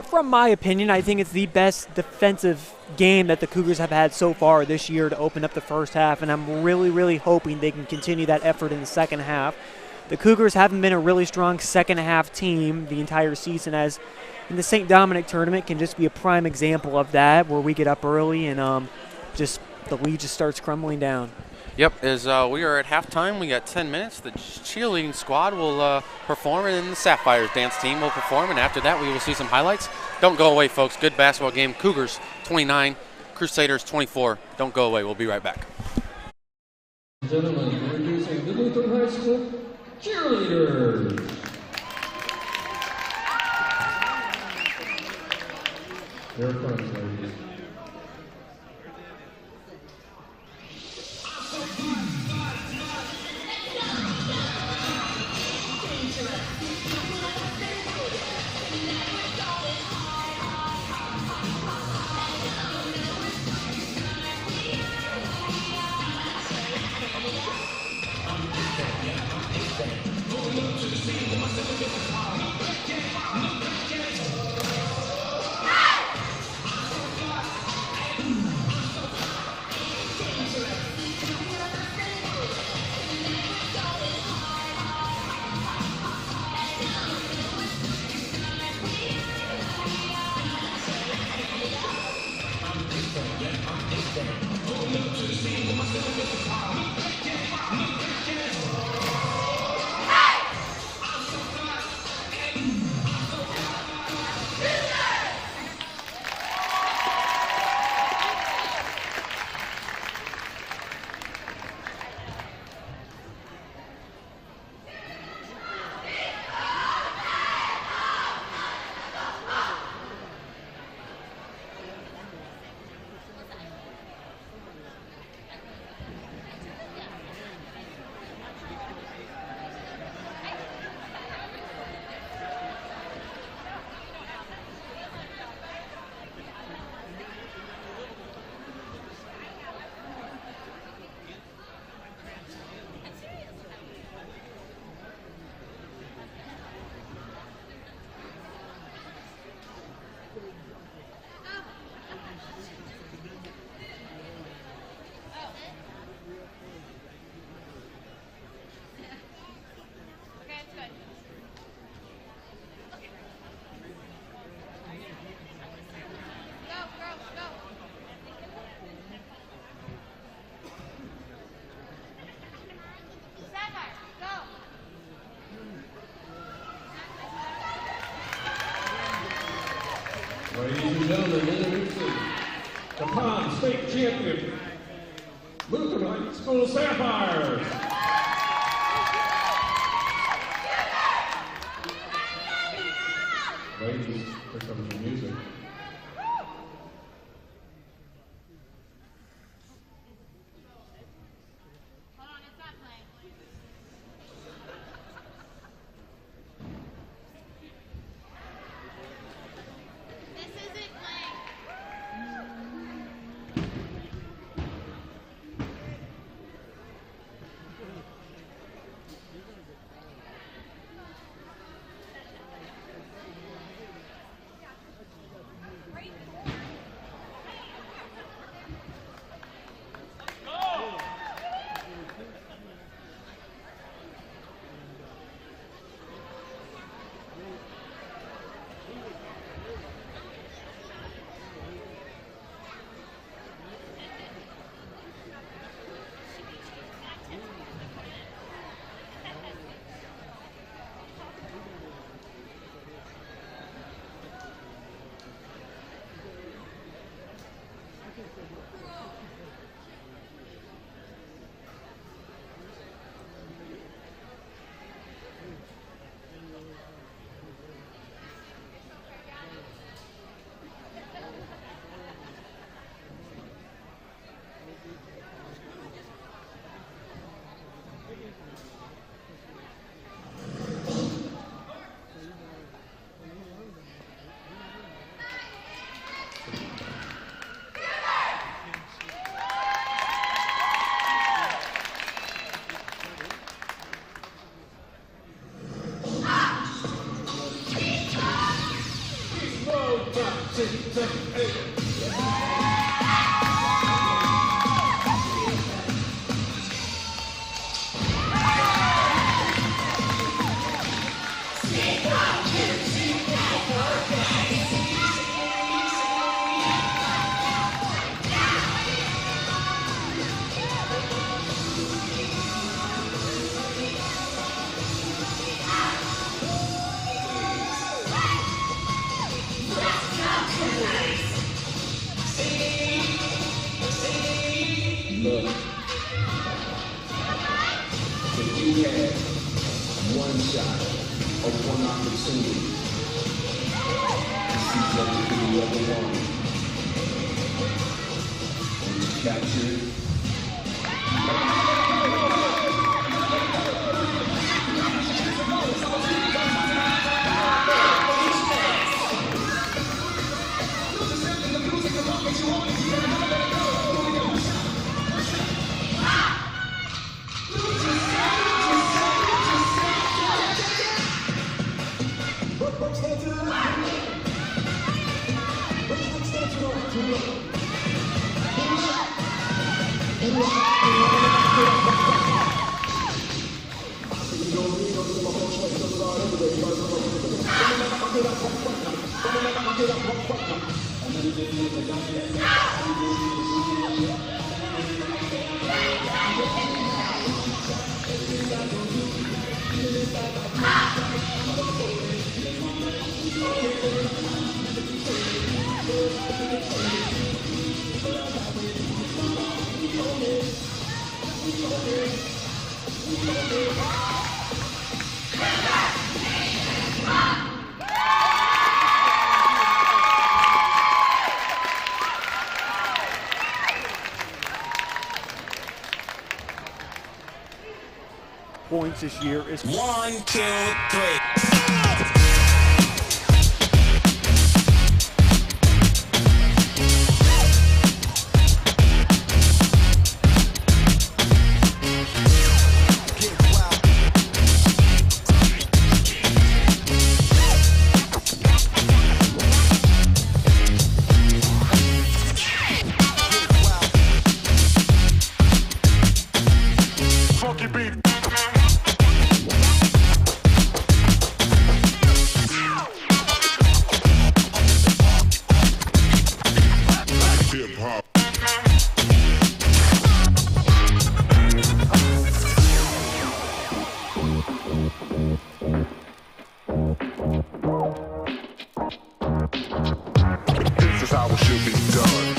from my opinion, I think it's the best defensive game that the Cougars have had so far this year to open up the first half, and I'm really, really hoping they can continue that effort in the second half. The Cougars haven't been a really strong second half team the entire season, as in the St. Dominic tournament can just be a prime example of that, where we get up early and the lead just starts crumbling down. Yep, as we are at halftime, we got 10 minutes. The cheerleading squad will perform, and then the Sapphires dance team will perform, and after that we will see some highlights. Don't go away, folks. Good basketball game. Cougars 29, Crusaders 24. Don't go away. We'll be right back. Gentlemen, introducing the Lutheran High School cheerleaders. Here it comes, ladies. Ladies and gentlemen, introducing the prom state champion, Lutheran High School Sapphires. Ladies, here comes the music. Look, if you had one shot or one opportunity to see everything you ever wanted, and you capture it, points this year is 1, 2, 3. This is how it should be done.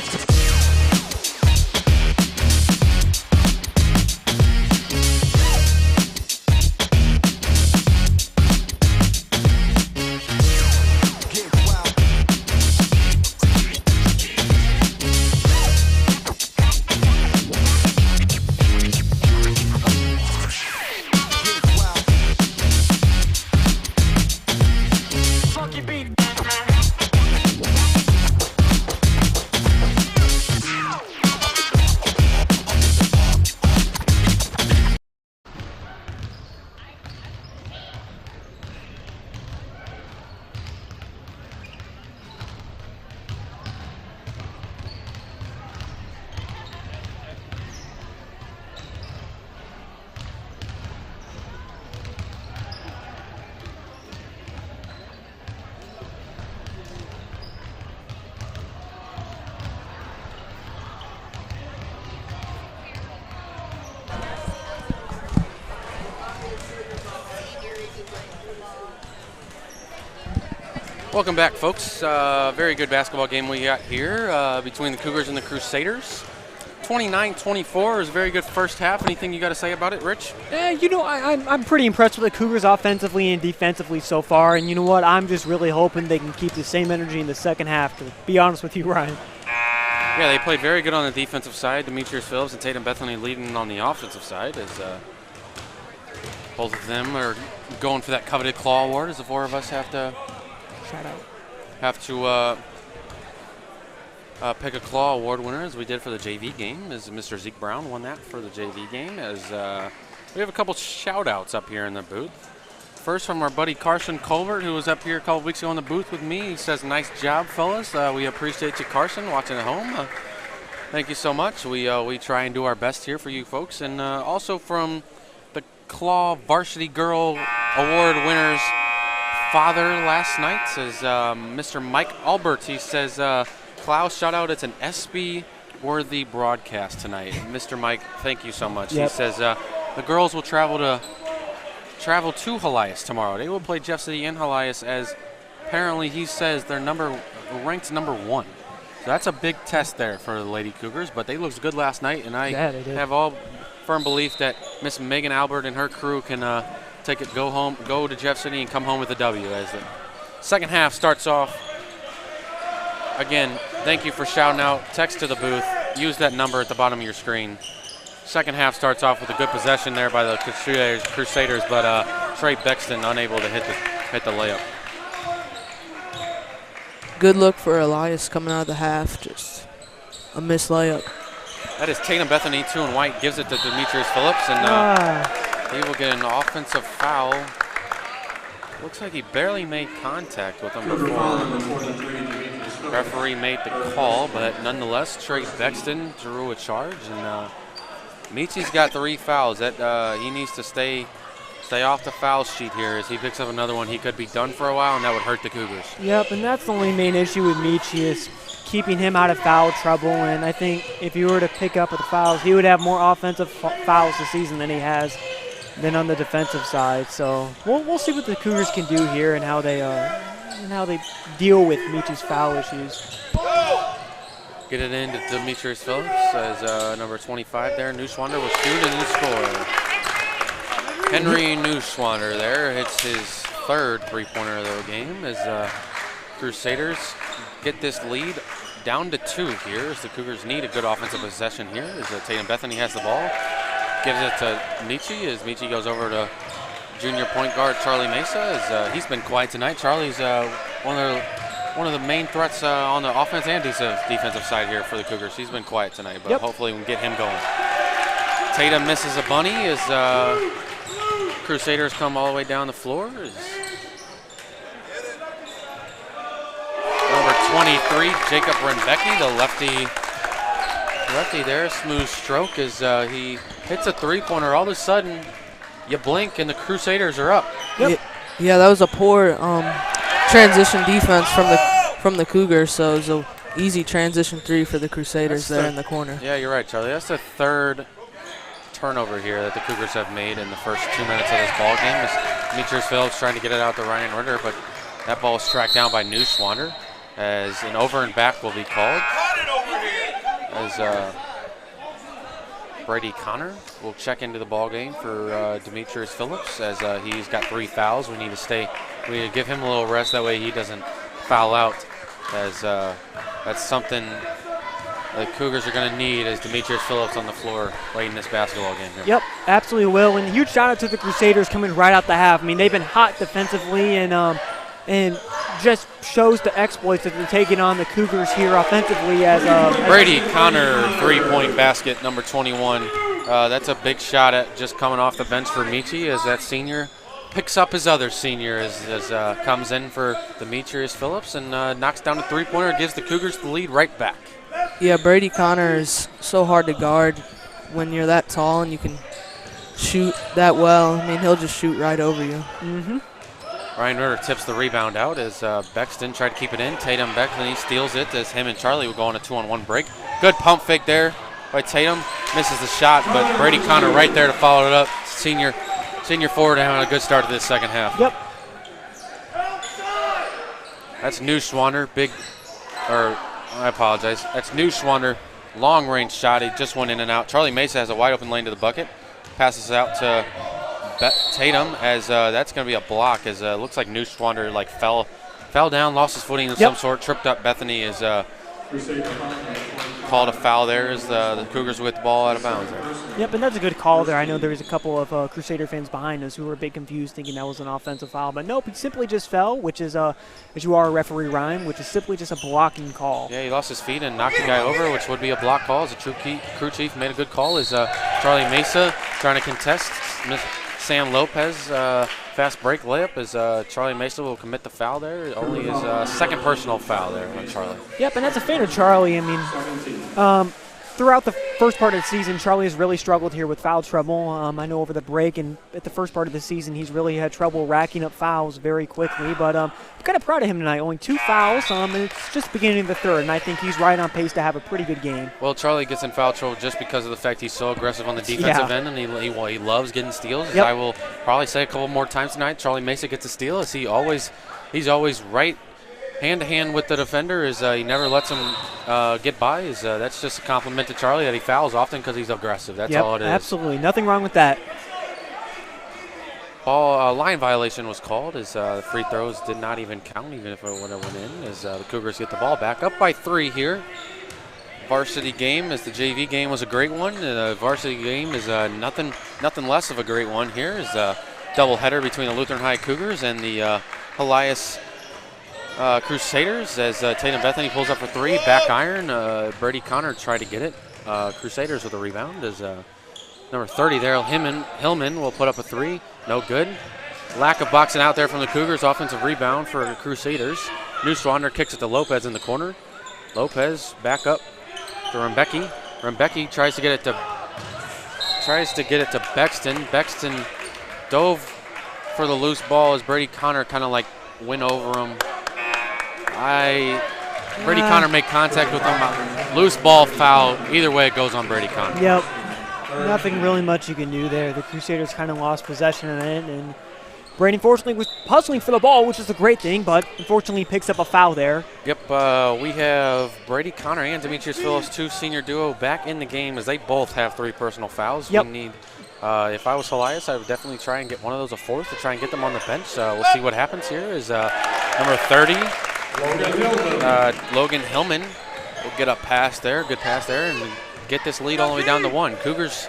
Welcome back, folks. Very good basketball game we got here between the Cougars and the Crusaders. 29-24 is a very good first half. Anything you got to say about it, Rich? I'm pretty impressed with the Cougars offensively and defensively so far. And you know what? I'm just really hoping they can keep the same energy in the second half, to be honest with you, Ryan. Yeah, they played very good on the defensive side. Demetrius Phillips and Tatum Bethany leading on the offensive side as both of them are going for that coveted claw award as the four of us have to pick a claw award winner, as we did for the JV game, as Mr. Zeke Brown won that for the JV game. As we have a couple shout outs up here in the booth. First from our buddy Carson Colbert, who was up here a couple weeks ago in the booth with me. He says, "Nice job, fellas. We appreciate you, Carson, watching at home. Thank you so much. We try and do our best here for you folks." And also from the Claw Varsity Girl Award winners' father last night, says Mr. Mike Albert. He says, "Klaus, shout out. It's an SB-worthy broadcast tonight." Mr. Mike, thank you so much. Yep. He says the girls will travel to Helias tomorrow. They will play Jeff City in Helias, as apparently he says they're ranked number 1 So that's a big test there for the Lady Cougars, but they looked good last night, and I they did. have all firm belief that Miss Megan Albert and her crew can go to Jeff City and come home with a W. As the second half starts off. Again, thank you for shouting out. Text to the booth. Use that number at the bottom of your screen. Second half starts off with a good possession there by the Crusaders, but Trey Bexton unable to hit the layup. Good look for Helias coming out of the half. Just a missed layup. That is Tatum Bethany, 2 and white, gives it to Demetrius Phillips, and he will get an offensive foul. Looks like he barely made contact with him before. Referee made the call, but nonetheless, Trey Bexton drew a charge, and Michi's got 3 fouls. That he needs to stay off the foul sheet here. As he picks up another one, he could be done for a while, and that would hurt the Cougars. Yep, and that's the only main issue with Michi is keeping him out of foul trouble. And I think if he were to pick up with the fouls, he would have more offensive fouls this season than he has than on the defensive side. So we'll see what the Cougars can do here and how they deal with Michi's foul issues. Get it into Demetrius Phillips as number 25 there. Neuschwander will shoot and score. Henry Neuschwander there hits his 3rd three-pointer of the game as Crusaders get this lead down to 2 here as the Cougars need a good offensive possession here as Tatum Bethany has the ball. Gives it to Michi as Michi goes over to junior point guard Charlie Mesa as he's been quiet tonight. Charlie's one of the main threats on the offense and defensive side here for the Cougars. He's been quiet tonight, but hopefully we can get him going. Tatum misses a bunny as Crusaders come all the way down the floor. As number 23, Jacob Renbecki, the lefty there, smooth stroke as he hits a three-pointer. All of a sudden, you blink and the Crusaders are up. Yep. Yeah, that was a poor transition defense from the Cougars, so it was an easy transition 3 for the Crusaders there in the corner. Yeah, you're right, Charlie. That's the 3rd turnover here that the Cougars have made in the first 2 minutes of this ball game. As Demetrius Phillips trying to get it out to Ryan Ritter, but that ball is tracked down by Neuschwander as an over and back will be called. As Brady Connor will check into the ball game for Demetrius Phillips as he's got 3 fouls. We need to give him a little rest, that way he doesn't foul out, as that's something the Cougars are going to need as Demetrius Phillips on the floor late in this basketball game here. Yep, absolutely will. And huge shout out to the Crusaders coming right out the half. I mean, they've been hot defensively and just shows the exploits that they're taking on the Cougars here offensively. As Brady Connor, 3-point basket, number 21. That's a big shot at just coming off the bench for Michi as that senior picks up his other senior as comes in for Demetrius Phillips and knocks down a three-pointer, gives the Cougars the lead right back. Yeah, Brady Connor is so hard to guard when you're that tall and you can shoot that well. I mean, he'll just shoot right over you. Mm-hmm. Ryan Ritter tips the rebound out as Bexton tried to keep it in. Tatum Bexton steals it as him and Charlie will go on a 2-on-1 break. Good pump fake there by Tatum. Misses the shot, but Brady Connor right there to follow it up. Senior forward having a good start to this second half. Yep. That's Neuschwander, I apologize. That's Neuschwander, long range shot. He just went in and out. Charlie Mesa has a wide open lane to the bucket. Passes it out to Tatum as that's going to be a block as looks like Neuschwander fell down, lost his footing of some sort, tripped up Bethany as called a foul there as the Cougars with the ball out of bounds there. Yep, and that's a good call there. I know there was a couple of Crusader fans behind us who were a bit confused thinking that was an offensive foul, but nope, he simply just fell, which is, as you are a referee, Ryan, which is simply just a blocking call. Yeah, he lost his feet and knocked the guy over, which would be a block call. As a crew chief made a good call as Charlie Mesa trying to contest Sam Lopez fast break layup as Charlie Mesa will commit the foul there. Only his second personal foul there on Charlie. Yep, and that's a fan of Charlie. I mean, throughout the first part of the season, Charlie has really struggled here with foul trouble. I know over the break and at the first part of the season, he's really had trouble racking up fouls very quickly. But I'm kind of proud of him tonight. Only 2 fouls, and it's just beginning of the third, and I think he's right on pace to have a pretty good game. Well, Charlie gets in foul trouble just because of the fact he's so aggressive on the defensive end, and he loves getting steals. Yep. I will probably say a couple more times tonight, Charlie Mesa gets a steal as he's always right hand-to-hand with the defender. He never lets him get by. That's just a compliment to Charlie that he fouls often because he's aggressive. That's all it is. Absolutely. Nothing wrong with that. Ball line violation was called as the free throws did not even count, even if it would have went in, as the Cougars get the ball back. Up by 3 here. Varsity game, as the JV game was a great one. The varsity game is nothing less of a great one here. Is a doubleheader between the Lutheran High Cougars and the Helias Crusaders, as Tatum Bethany pulls up for 3. Back iron. Brady Connor tried to get it. Crusaders with a rebound as number 30 there, Hillman will put up a 3. No good. Lack of boxing out there from the Cougars. Offensive rebound for the Crusaders. Neuswander kicks it to Lopez in the corner. Lopez back up to Rembecki. Rembecki tries to get it to Bexton. Bexton dove for the loose ball as Brady Connor kind of like went over him. Brady Connor made contact with him. Loose ball, foul. Either way, it goes on Brady Connor. Yep. Nothing really much you can do there. The Crusaders kind of lost possession of it, and Brady, unfortunately, was puzzling for the ball, which is a great thing, but unfortunately picks up a foul there. Yep, we have Brady Connor and Demetrius Phillips, 2 senior duo, back in the game as they both have 3 personal fouls. Yep. We need, if I was Helias, I would definitely try and get one of those a 4th to try and get them on the bench. We'll see what happens here is number 30, Logan Hillman will get a pass there, good pass there, and get this lead all the way down to 1. Cougars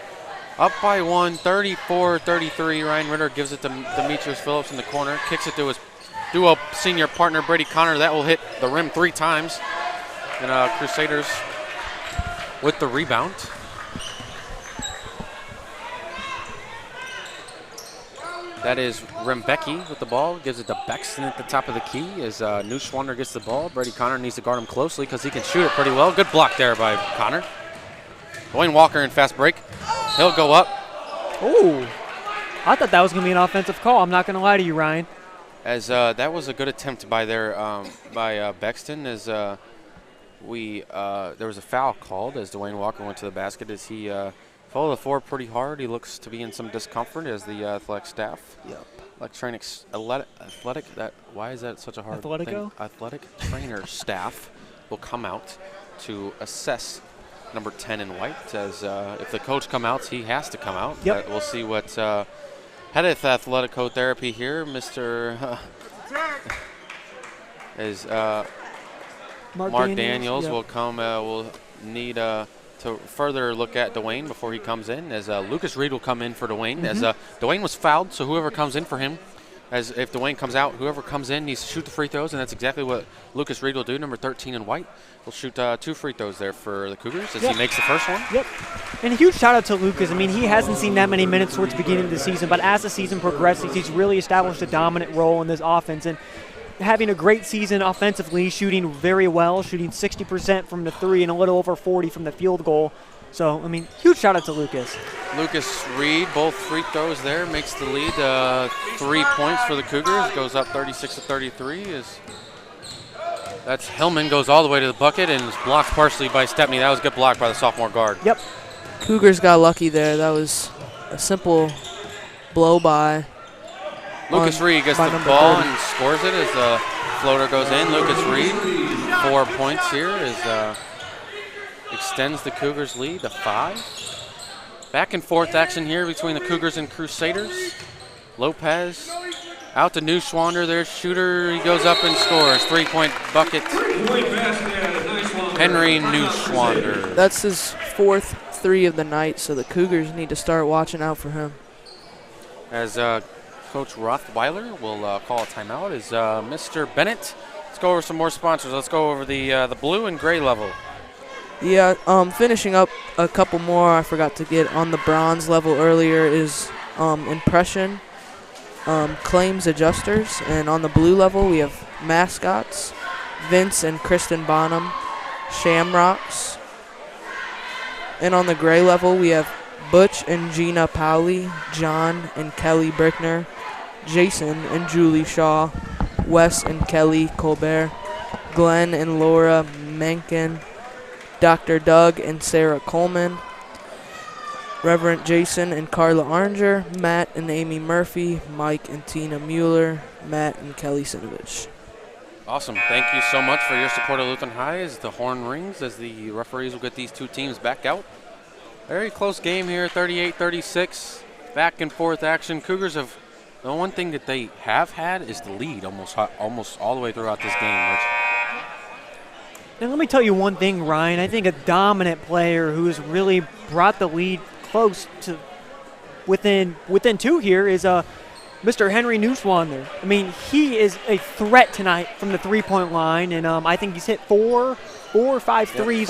up by 1, 34-33. Ryan Ritter gives it to Demetrius Phillips in the corner, kicks it to his duo senior partner, Brady Connor. That will hit the rim 3 times. And Crusaders with the rebound. That is Rembecki with the ball, gives it to Bexton at the top of the key as Neuswander gets the ball. Brady Connor needs to guard him closely because he can shoot it pretty well. Good block there by Connor. Dwayne Walker in fast break. He'll go up. Ooh, I thought that was going to be an offensive call. I'm not going to lie to you, Ryan. As that was a good attempt by Bexton. As there was a foul called as Dwayne Walker went to the basket as he followed the floor pretty hard. He looks to be in some discomfort as the athletic staff. Yep. Why is that such a hard Athletico? thing? Athletic trainer staff will come out to assess number 10 in white, as if the coach come out, he has to come out. Yep. We'll see what head of Athletico therapy here, Mr. is Mark Daniels yep. will come. Will need to further look at Dwayne before he comes in, as Lucas Reed will come in for Dwayne. As Dwayne was fouled, so whoever comes in for him, as if Dwayne comes out, whoever comes in needs to shoot the free throws, and that's exactly what Lucas Reed will do. Number 13 in white will shoot 2 free throws there for the Cougars as he makes the first one. Yep. And a huge shout out to Lucas. I mean, he hasn't seen that many minutes towards the beginning of the season, but as the season progresses, he's really established a dominant role in this offense and having a great season offensively, shooting very well, shooting 60% from the 3 and a little over 40 from the field goal. So, I mean, huge shout out to Lucas. Lucas Reed, both free throws there, makes the lead 3 points for the Cougars. Goes up 36-33. That's Hillman, goes all the way to the bucket and is blocked partially by Stepney. That was a good block by the sophomore guard. Yep. Cougars got lucky there. That was a simple blow by. Lucas Reed gets the ball and scores it as the floater goes in. Lucas Reed, 4 points here as extends the Cougars' lead to 5. Back and forth action here between the Cougars and Crusaders. Lopez out to Neuswander, their shooter. He goes up and scores. 3-point bucket. Henry Neuswander. That's his 4th 3 of the night, so the Cougars need to start watching out for him. As Coach Rothweiler will call a timeout is Mr. Bennett. Let's go over some more sponsors. Let's go over the blue and gray level. Yeah, finishing up a couple more I forgot to get on the bronze level earlier is Impression, Claims Adjusters, and on the blue level we have Mascots, Vince and Kristen Bonham, Shamrocks, and on the gray level we have Butch and Gina Powley, John and Kelly Brickner, Jason and Julie Shaw, Wes and Kelly Colbert, Glenn and Laura Mencken, Dr. Doug and Sarah Coleman, Reverend Jason and Carla Aranger, Matt and Amy Murphy, Mike and Tina Mueller, Matt and Kelly Sinovich. Awesome. Thank you so much for your support of Lutheran High as the horn rings, as the referees will get these two teams back out. Very close game here, 38-36. Back and forth action. Cougars have, the one thing that they have had is the lead almost all the way throughout this game, Rich. And let me tell you one thing, Ryan. I think a dominant player who has really brought the lead close to within 2 here is Mr. Henry Neuswander. I mean, he is a threat tonight from the three-point line, and I think he's hit four or five threes,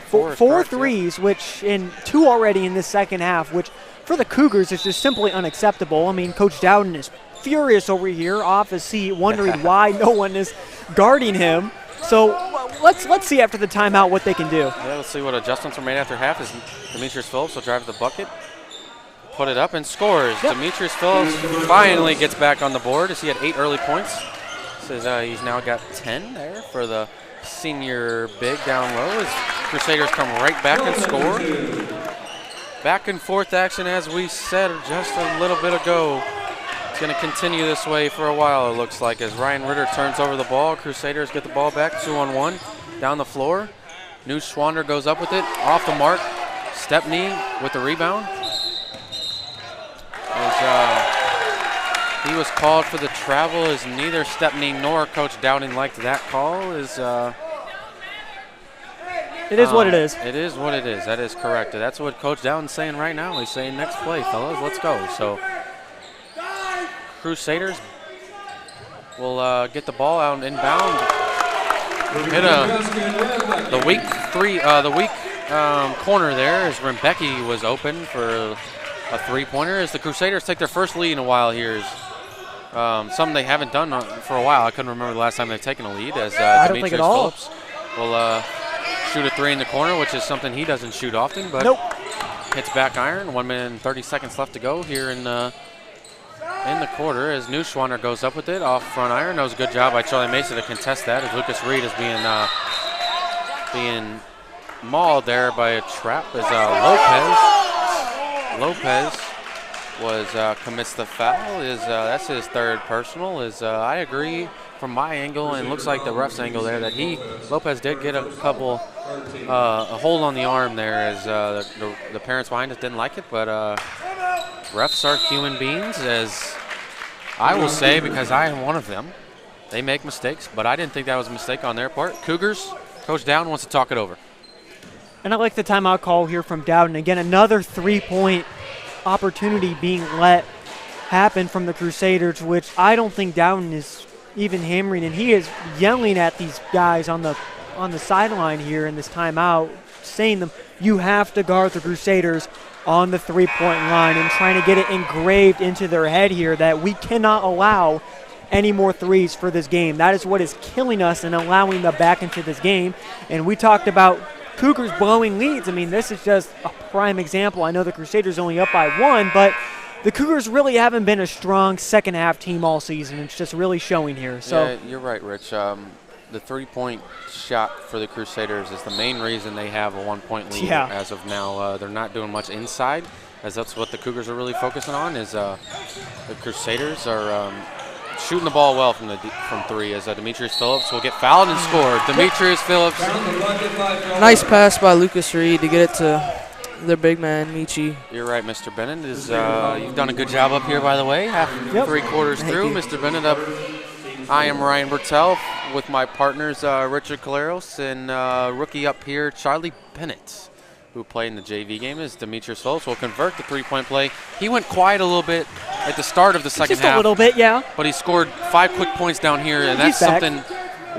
four threes, which in 2 already in this second half, which for the Cougars is just simply unacceptable. I mean, Coach Dowden is furious over here off his seat, wondering why no one is guarding him. So let's see after the timeout what they can do. Yeah, let's see what adjustments are made after half. As Demetrius Phillips will drive to the bucket, put it up, and scores. Yep. Demetrius Phillips finally gets back on the board as he had 8 early points. Says he's now got 10 there for the senior big down low as Crusaders come right back and score. Back and forth action, as we said just a little bit ago. It's going to continue this way for a while, it looks like, as Ryan Ritter turns over the ball. Crusaders get the ball back, 2-on-1, down the floor. Neuswander goes up with it, off the mark. Stepney with the rebound. He was called for the travel, as neither Stepney nor Coach Downing liked that call. It is what it is. It is what it is. That is correct. That's what Coach Dowden's saying right now. He's saying, next play, fellas, let's go. So Crusaders will get the ball out inbound. Hit the weak corner there as Rembecki was open for a three-pointer. As the Crusaders take their first lead in a while here. Something they haven't done for a while. I couldn't remember the last time they've taken a lead. As Demetrius Phillips will shoot a 3 in the corner, which is something he doesn't shoot often, but hits back iron. 1 minute and 30 seconds left to go here in the quarter as Neuswander goes up with it off front iron. That was a good job by Charlie Mason to contest that, as Lucas Reed is being mauled there by a trap as Lopez commits the foul. That's his 3rd personal. I agree from my angle, and looks like the ref's angle there, that Lopez did get a hold on the arm there, as the parents behind us didn't like it, but refs are human beings, as I will say, because I am one of them. They make mistakes, but I didn't think that was a mistake on their part. Cougars, Coach Dowden wants to talk it over. And I like the timeout call here from Dowden. Again, another 3-point opportunity being let happen from the Crusaders, which I don't think Dowden is even hammering, and he is yelling at these guys on the sideline here in this timeout, saying them, you have to guard the Crusaders on the 3-point line, and trying to get it engraved into their head here that we cannot allow any more threes for this game. That is what is killing us and allowing them back into this game. And we talked about Cougars blowing leads. I mean, this is just a prime example. I know the Crusaders only up by 1, but the Cougars really haven't been a strong second-half team all season. It's just really showing here. So yeah, you're right, Rich. The 3-point shot for the Crusaders is the main reason they have a 1-point lead as of now. They're not doing much inside, as that's what the Cougars are really focusing on. Is the Crusaders are shooting the ball well from 3, as Demetrius Phillips will get fouled and scored. Demetrius Phillips. Nice pass by Lucas Reed to get it to their big man, Michi. You're right, Mr. Bennett. You've done a good job up here, by the way. Three quarters through. Mr. Bennett up. I am Ryan Bertel with my partners Richard Caleros and rookie up here, Charlie Bennett, who played in the JV game. As Demetrius Phillips will convert the 3-point play. He went quiet a little bit at the start of the second half. Just a little bit, yeah. But he scored 5 quick points down here, and that's something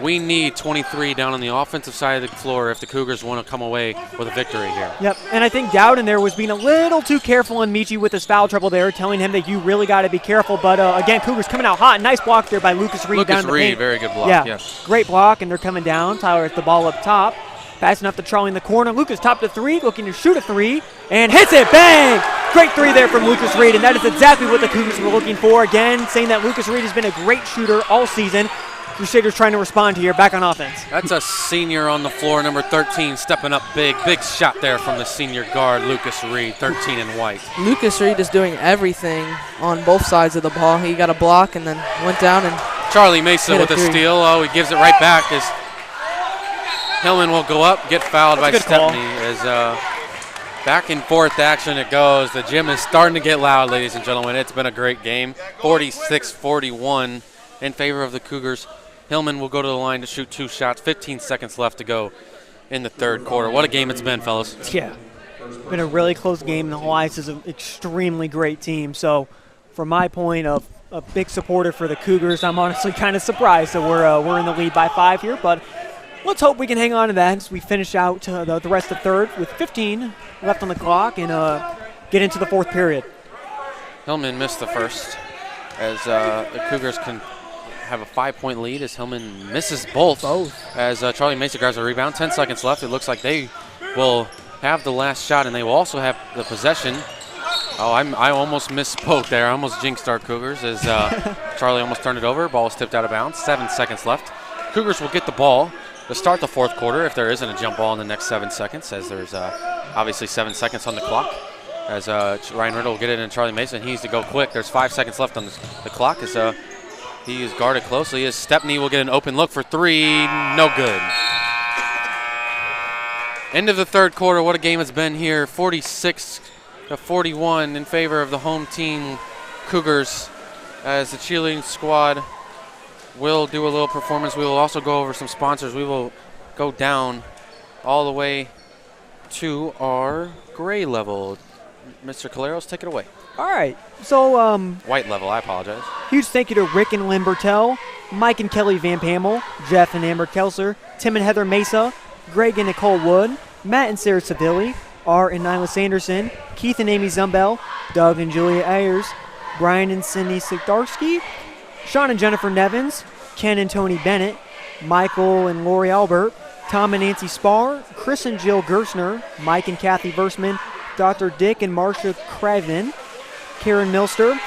we need. 23 down on the offensive side of the floor if the Cougars want to come away with a victory here. Yep, and I think Dowden there was being a little too careful on Michi with his foul trouble there, telling him that you really got to be careful. But again, Cougars coming out hot. Nice block there by Lucas Reed down the paint. Very good block. Yeah, yes. Great block, and they're coming down. Tyler at the ball up top. Passing up to Charlie in the corner. Lucas top to 3, looking to shoot a 3, and hits it. Bang! Great 3 there from Lucas Reed, and that is exactly what the Cougars were looking for. Again, saying that Lucas Reed has been a great shooter all season. Crusaders trying to respond here, back on offense. That's a senior on the floor, number 13, stepping up big. Big shot there from the senior guard, Lucas Reed, 13 in white. Lucas Reed is doing everything on both sides of the ball. He got a block and then went down and Charlie Mesa Hit a with a three. steal. Oh, he gives it right back as Hillman will go up, get fouled by That's a good call. Stepney. As back and forth action it goes. The gym is starting to get loud, ladies and gentlemen. It's been a great game. 46-41 in favor of the Cougars. Hillman will go to the line to shoot 2 shots. 15 seconds left to go in the third quarter. What a game it's been, fellas. Yeah. Been a really close game. The Helias is an extremely great team. So, from my point of a big supporter for the Cougars, I'm honestly kind of surprised that we're in the lead by 5 here. But let's hope we can hang on to that as we finish out the rest of third with 15 left on the clock and get into the fourth period. Hillman missed the first as the Cougars can have a 5-point lead as Hillman misses both. As Charlie Mesa grabs a rebound. 10 seconds left. It looks like they will have the last shot, and they will also have the possession. Oh, I almost misspoke there. I almost jinxed our Cougars as Charlie almost turned it over. Ball is tipped out of bounds. 7 seconds left. Cougars will get the ball to start the fourth quarter if there isn't a jump ball in the next 7 seconds, as there's obviously 7 seconds on the clock. As Ryan Riddle will get it in Charlie Mesa, and he needs to go quick. There's 5 seconds left on the clock as he is guarded closely. As Stepney will get an open look for 3. No good. End of the third quarter. What a game it's been here. 46-41 in favor of the home team Cougars, as the cheerleading squad will do a little performance. We will also go over some sponsors. We will go down all the way to our gray level. Mr. Caleros, take it away. All right. So, White level, I apologize. huge thank you to Rick and Lynn Bertel, Mike and Kelly Van Pamel, Jeff and Amber Kelser, Tim and Heather Mesa, Greg and Nicole Wood, Matt and Sarah Savilli, Art and Nyla Sanderson, Keith and Amy Zumbell, Doug and Julia Ayers, Brian and Cindy Sikdarski, Sean and Jennifer Nevins, Ken and Tony Bennett, Michael and Lori Albert, Tom and Nancy Spar, Chris and Jill Gersner, Mike and Kathy Versman, Dr. Dick and Marcia Craven, Karen Milster,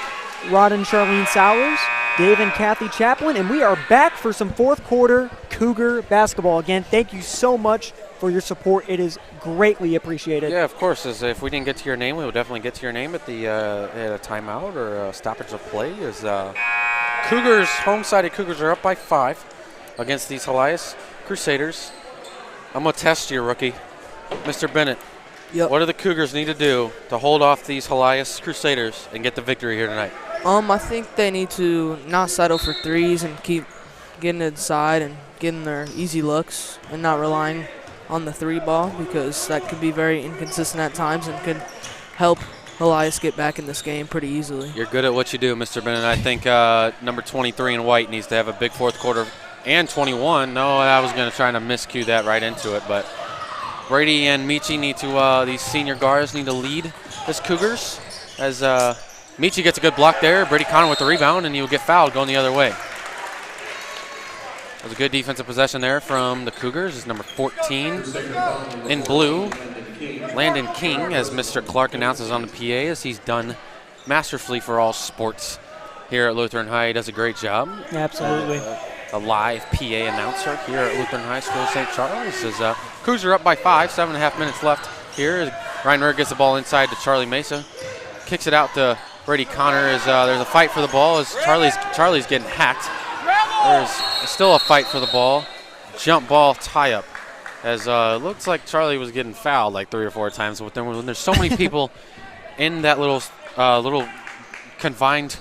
Rod and Charlene Sowers, Dave and Kathy Chaplin, and we are back for some fourth quarter Cougar basketball. Again, thank you so much for your support. It is greatly appreciated. Yeah, of course. As if we didn't get to your name, we will definitely get to your name at the at a timeout or a stoppage of play. As Cougars, home-sided Cougars are up by 5 against these Helias Crusaders. I'm going to test you, rookie. Mr. Bennett, what do the Cougars need to do to hold off these Helias Crusaders and get the victory here tonight? I think they need to not settle for threes and keep getting inside and getting their easy looks and not relying on the 3 ball, because that could be very inconsistent at times and could help Helias get back in this game pretty easily. You're good at what you do, Mr. Bennett. I think number 23 in white needs to have a big fourth quarter, and 21. No, I was going to try to miscue that right into it, but Brady and Michi need to, these senior guards need to lead this Cougars, as Michi gets a good block there. Brady Connor with the rebound, and he'll get fouled going the other way. That was a good defensive possession there from the Cougars. Is number 14 in blue, Landon King, as Mr. Clark announces on the PA, as he's done masterfully for all sports here at Lutheran High. He does a great job. Absolutely. A live PA announcer here at Lutheran High School St. Charles. As Cougars are up by 5, 7.5 minutes left here. Ryan Ritter gets the ball inside to Charlie Mesa. Kicks it out to Brady Connor as there's a fight for the ball as Charlie's getting hacked. There's still a fight for the ball. Jump ball tie-up, as looks like Charlie was getting fouled like 3 or 4 times. But then when there's so many people in that little confined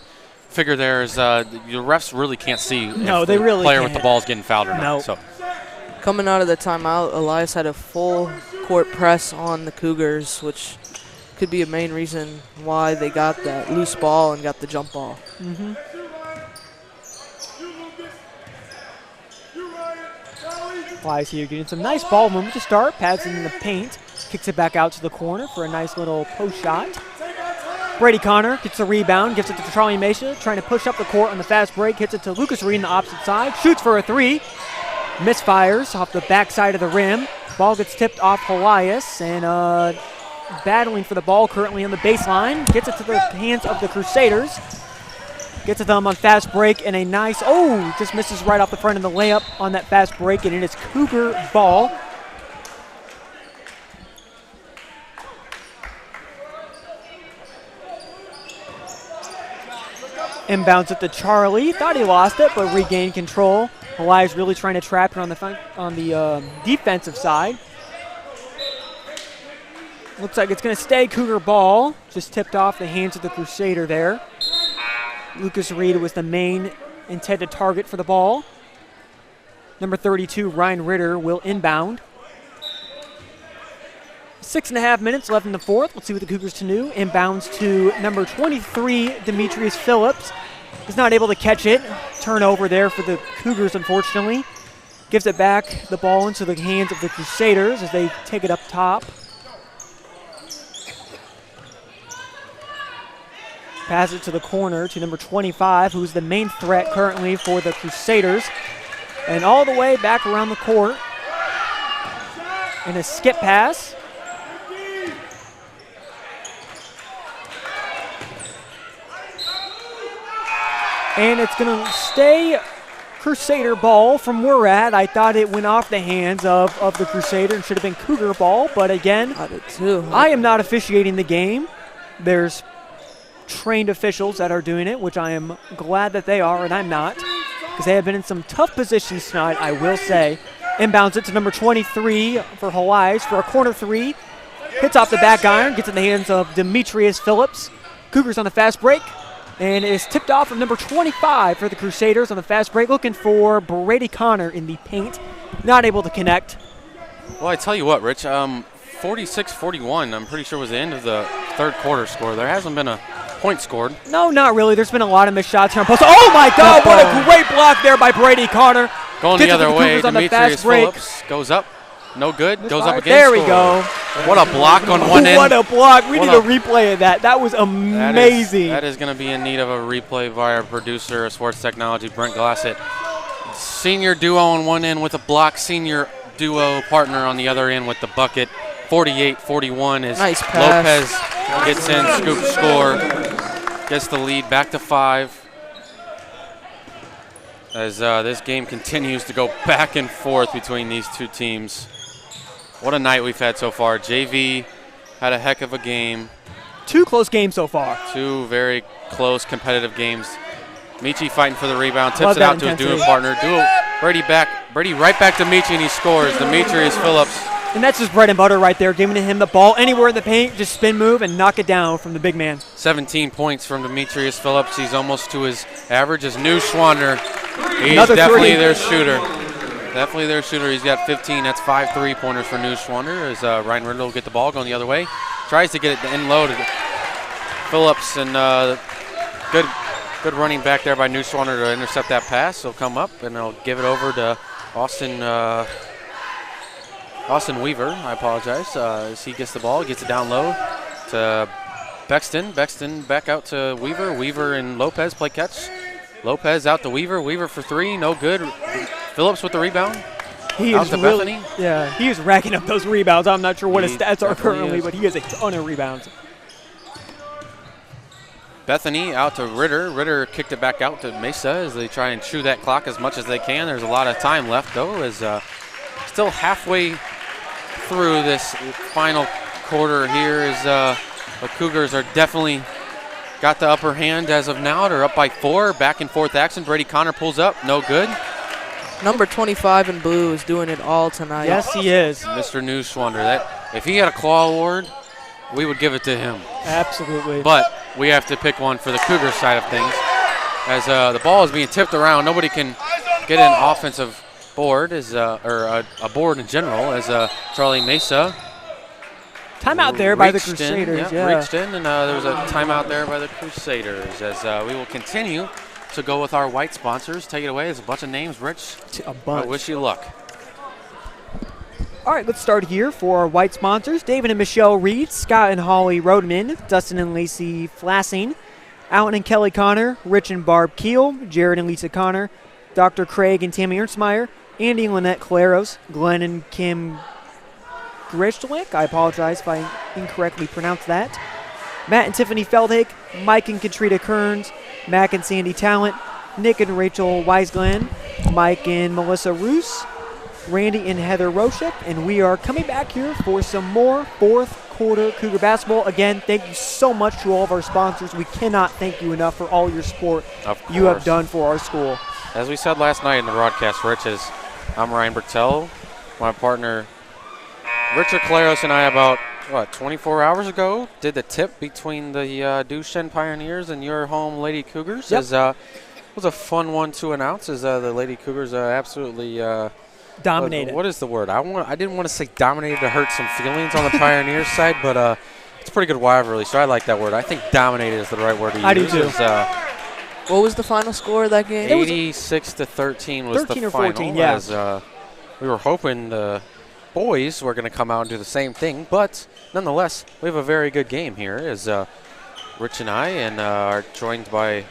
figure there, is the refs really can't see if they the really player can't. with the ball is getting fouled or not. No. So Coming out of the timeout, Elias had a full court press on the Cougars, which could be a main reason why they got that loose ball and got the jump ball. Mm-hmm. Flies here, getting some nice ball movement to start. Pads it in the paint. Kicks it back out to the corner for a nice little post shot. Brady Connor gets the rebound, gives it to Charlie Mesa, trying to push up the court on the fast break. Hits it to Lucas Reed on the opposite side. Shoots for a 3. Misfires off the backside of the rim. Ball gets tipped off Helias, and battling for the ball currently on the baseline. Gets it to the hands of the Crusaders. Gets it to them on fast break, and a nice, just misses right off the front of the layup on that fast break, and it is Cougar ball. Inbounds it to Charlie. Thought he lost it, but regained control. Helias really trying to trap it on the defensive side. Looks like it's going to stay Cougar ball. Just tipped off the hands of the Crusader there. Lucas Reed was the main intended target for the ball. Number 32, Ryan Ritter, will inbound. 6.5 minutes left in the fourth. Let's see what the Cougars can do. Inbounds to number 23, Demetrius Phillips. He's not able to catch it. Turnover there for the Cougars, unfortunately. Gives it back, the ball into the hands of the Crusaders as they take it up top. Pass it to the corner to number 25, who's the main threat currently for the Crusaders. And all the way back around the court. And a skip pass. And it's going to stay Crusader ball from where we're at. I thought it went off the hands of the Crusader and should have been Cougar ball. But again, I did too. I am not officiating the game. There's trained officials that are doing it, which I am glad that they are, and I'm not, because they have been in some tough positions tonight, I will say. Inbounds it to number 23 for Helias for a corner three. Hits off the back iron, gets in the hands of Demetrius Phillips. Cougars on the fast break, and is tipped off of number 25 for the Crusaders on the fast break, looking for Brady Connor in the paint. Not able to connect. Well, I tell you what, Rich, 46-41, I'm pretty sure was the end of the third quarter score. There hasn't been a point scored. No, not really. There's been a lot of missed shots here on post. Oh, my God, what a great block there by Brady Connor. Going the other way, Demetrius Phillips goes up. No good. Goes up again. There we go. What a block on one end. What a block. We need a replay of that. That was amazing. That is going to be in need of a replay via our producer of sports technology, Brent Glassett. Senior duo on one end with a block. Senior duo partner on the other end with the bucket. 48-41 is nice pass. Lopez gets in, scoop score. Gets the lead back to 5 as this game continues to go back and forth between these two teams. What a night we've had so far. JV had a heck of a game. 2 close games so far. 2 very close competitive games. Michi fighting for the rebound, tips it out to his duo partner. Brady right back to Michi, and he scores. Demetrius Phillips. And that's just bread and butter right there, giving him the ball anywhere in the paint, just spin move and knock it down from the big man. 17 points from Demetrius Phillips. He's almost to his average. As New Schwander, he's Another definitely 3. their shooter. Definitely their shooter. He's got 15. That's 5 3-pointers for New Schwander as Ryan Riddle will get the ball going the other way. Tries to get it in low to Phillips, and good running back there by New Schwander to intercept that pass. He'll come up, and he'll give it over to Austin Weaver, I apologize, as he gets the ball, gets it down low to Bexton. Bexton back out to Weaver. Weaver and Lopez play catch. Lopez out to Weaver. Weaver for 3, no good. Phillips with the rebound. He out is to really, Bethany. yeah, he is racking up those rebounds. I'm not sure what his stats are currently, is. but he has a ton of rebounds. Bethany out to Ritter. Ritter kicked it back out to Mesa as they try and chew that clock as much as they can. There's a lot of time left, though, as still halfway through this final quarter here is the Cougars are definitely got the upper hand as of now. They're up by 4, back and forth action. Brady Connor pulls up, no good. Number 25 in blue is doing it all tonight. Yes, he is. Mr. New Schwander. That if he had a claw award, we would give it to him. Absolutely. But we have to pick one for the Cougar side of things. As the ball is being tipped around, nobody can get an offensive board, or a board in general, as Charlie Mesa. Timeout there by the Crusaders. Reached in, and there was a timeout there by the Crusaders. As we will continue to go with our white sponsors. Take it away. There's a bunch of names, Rich. A bunch. I wish you luck. All right, let's start here for our white sponsors. David and Michelle Reed, Scott and Holly Rodman, Dustin and Lacey Flassing, Alan and Kelly Connor, Rich and Barb Keel, Jared and Lisa Connor, Dr. Craig and Tammy Ernstmeyer, Andy and Lynette Claros, Glenn and Kim Grishlik. I apologize if I incorrectly pronounced that. Matt and Tiffany Feldhake, Mike and Katrina Kearns, Mac and Sandy Talent, Nick and Rachel Weisglen, Mike and Melissa Roos, Randy and Heather Roshek, and we are coming back here for some more fourth quarter Cougar basketball. Again, thank you so much to all of our sponsors. We cannot thank you enough for all your support you have done for our school. As we said last night in the broadcast, Rich, I'm Ryan Bertel. My partner Richard Claros and I, about 24 hours ago, did the tip between the Duchesne Pioneers and your home Lady Cougars. Yep. It was a fun one to announce. As the Lady Cougars absolutely dominated. What is the word? I didn't want to say dominated to hurt some feelings on the Pioneers side, but it's a pretty good rivalry, so I like that word. I think dominated is the right word to use. I do too. What was the final score of that game? 86-13 was 13 the or final. 14, yeah. As we were hoping the boys were going to come out and do the same thing, but nonetheless, we have a very good game here. As Rich and I are joined by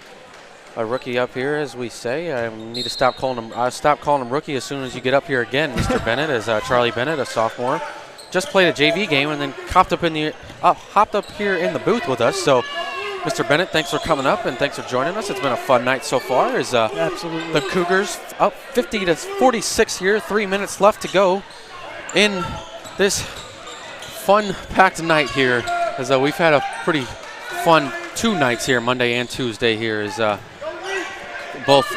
a rookie up here, as we say. I need to stop calling him rookie as soon as you get up here again, Mr. Bennett. As Charlie Bennett, a sophomore, just played a JV game and then hopped up here in the booth with us. So, Mr. Bennett, thanks for coming up and thanks for joining us. It's been a fun night so far. As Absolutely. The Cougars up 50-46 here, 3 minutes left to go in this fun-packed night here. As we've had a pretty fun 2 nights here, Monday and Tuesday here. As both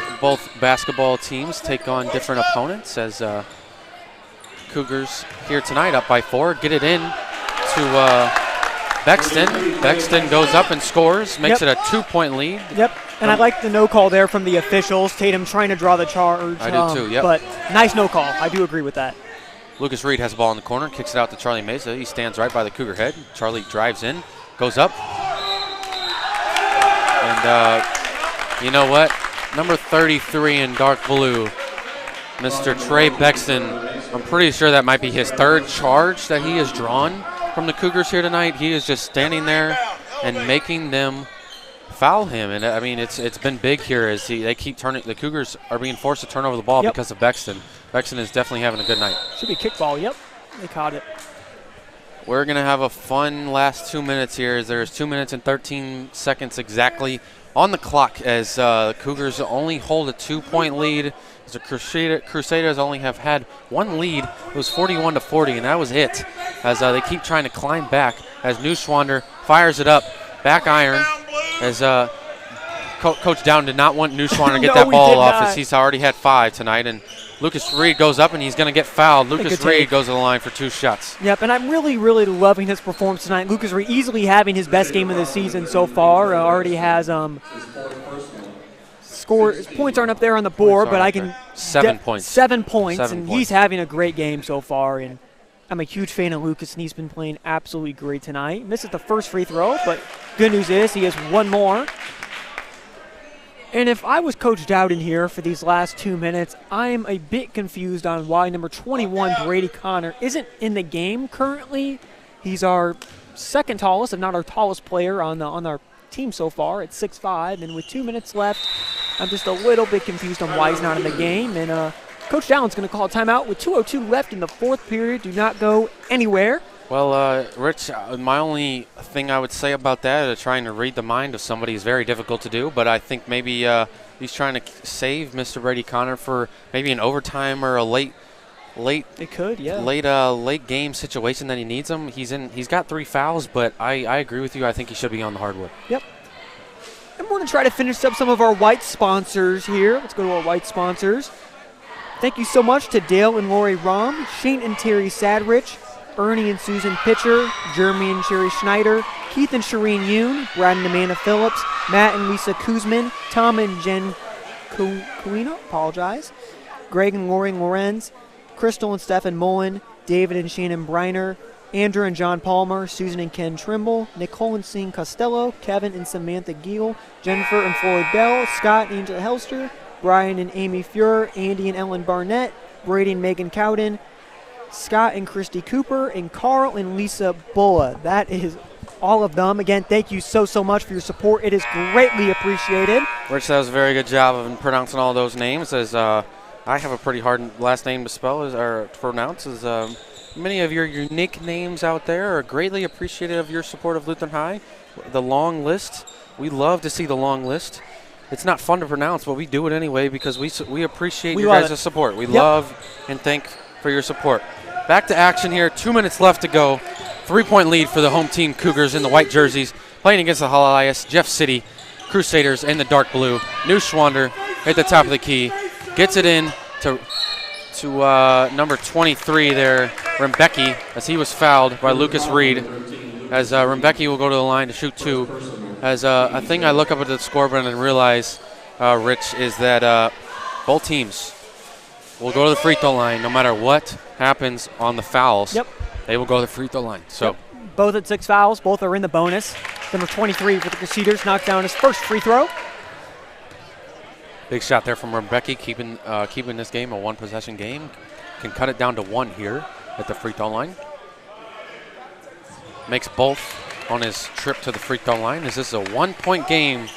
basketball teams take on different opponents. As Cougars here tonight up by 4, get it in to Bexton. Bexton goes up and scores, makes it a 2-point lead. Yep, and I like the no call there from the officials. Tatum trying to draw the charge. I do too, yep. But nice no call. I do agree with that. Lucas Reed has the ball in the corner, kicks it out to Charlie Mesa. He stands right by the Cougar head. Charlie drives in, goes up. And you know what? Number 33 in dark blue, Mr. Trey Bexton. I'm pretty sure that might be his 3rd charge that he has drawn from the Cougars here tonight. He is just standing there and making them foul him. And I mean, it's been big here as they keep turning. The Cougars are being forced to turn over the ball because of Bexton. Bexton is definitely having a good night. Should be kickball. Yep, they caught it. We're going to have a fun last 2 minutes here. As there's 2 minutes and 13 seconds exactly on the clock, as Cougars only hold a 2-point lead. As the Crusaders only have had 1 lead. It was 41-40, and that was it. As they keep trying to climb back, as Neuschwander fires it up, back iron. As Coach Down did not want Neuschwander to get that ball off, as he's already had 5 tonight. And Lucas Reed goes up, and he's going to get fouled. Lucas Reed goes to the line for 2 shots. Yep, and I'm really, really loving his performance tonight. Lucas Reed easily having his best game of the season so far. Already has his points aren't up there on the board, but I can 7 points. 7 points, and he's having a great game so far. And I'm a huge fan of Lucas, and he's been playing absolutely great tonight. Misses the first free throw, but good news is he has 1 more. And if I was Coach Dowden here for these last 2 minutes, I'm a bit confused on why number 21, Brady Connor, isn't in the game currently. He's our 2nd tallest, if not our tallest player on our team so far at 6'5", and with 2 minutes left, I'm just a little bit confused on why he's not in the game. And Coach Dowden's going to call a timeout with 2:02 left in the 4th period. Do not go anywhere. Well, Rich, my only thing I would say about that, trying to read the mind of somebody, is very difficult to do. But I think maybe he's trying to save Mr. Brady Connor for maybe an overtime or a late game situation that he needs him. He's got 3 fouls, but I agree with you. I think he should be on the hardwood. Yep. And we're going to try to finish up some of our white sponsors here. Let's go to our white sponsors. Thank you so much to Dale and Lori Rom, Shane and Terry Sadrich, Ernie and Susan Pitcher, Jeremy and Sherry Schneider, Keith and Shireen Yoon, Brad and Amanda Phillips, Matt and Lisa Kuzman, Tom and Jen Kuino, Greg and Lori Lorenz, Crystal and Stephen Mullen, David and Shannon Briner, Andrew and John Palmer, Susan and Ken Trimble, Nicole and Sean Costello, Kevin and Samantha Giel, Jennifer and Floyd Bell, Scott and Angela Helster, Brian and Amy Fuhrer, Andy and Ellen Barnett, Brady and Megan Cowden, Scott and Christy Cooper, and Carl and Lisa Bulla. That is all of them. Again, thank you so much for your support. It is greatly appreciated. Rich does a very good job of pronouncing all those names, as I have a pretty hard last name to spell or pronounce. As many of your unique names out there are greatly appreciated of your support of Lutheran High. The long list, we love to see the long list. It's not fun to pronounce, but we do it anyway because we appreciate your guys' support. We love and thank for your support. Back to action here. 2 minutes left to go. 3-point lead for the home team Cougars in the white jerseys. Playing against the Helias, Jeff City Crusaders in the dark blue. New Schwander at the top of the key. Gets it in to number 23 there, Rembecki, as he was fouled by Lucas Reed. As Rembecki will go to the line to shoot 2. As a thing I look up at the scoreboard and realize, Rich, is that both teams will go to the free throw line no matter what happens on the fouls. Yep. They will go to the free throw line. So. Yep. Both at 6 fouls. Both are in the bonus. Number 23 for the Crusaders knocked down his first free throw. Big shot there from Rembecki, keeping this game a one-possession game. Can cut it down to 1 here at the free throw line. Makes both on his trip to the free throw line. Is this a 1-point game?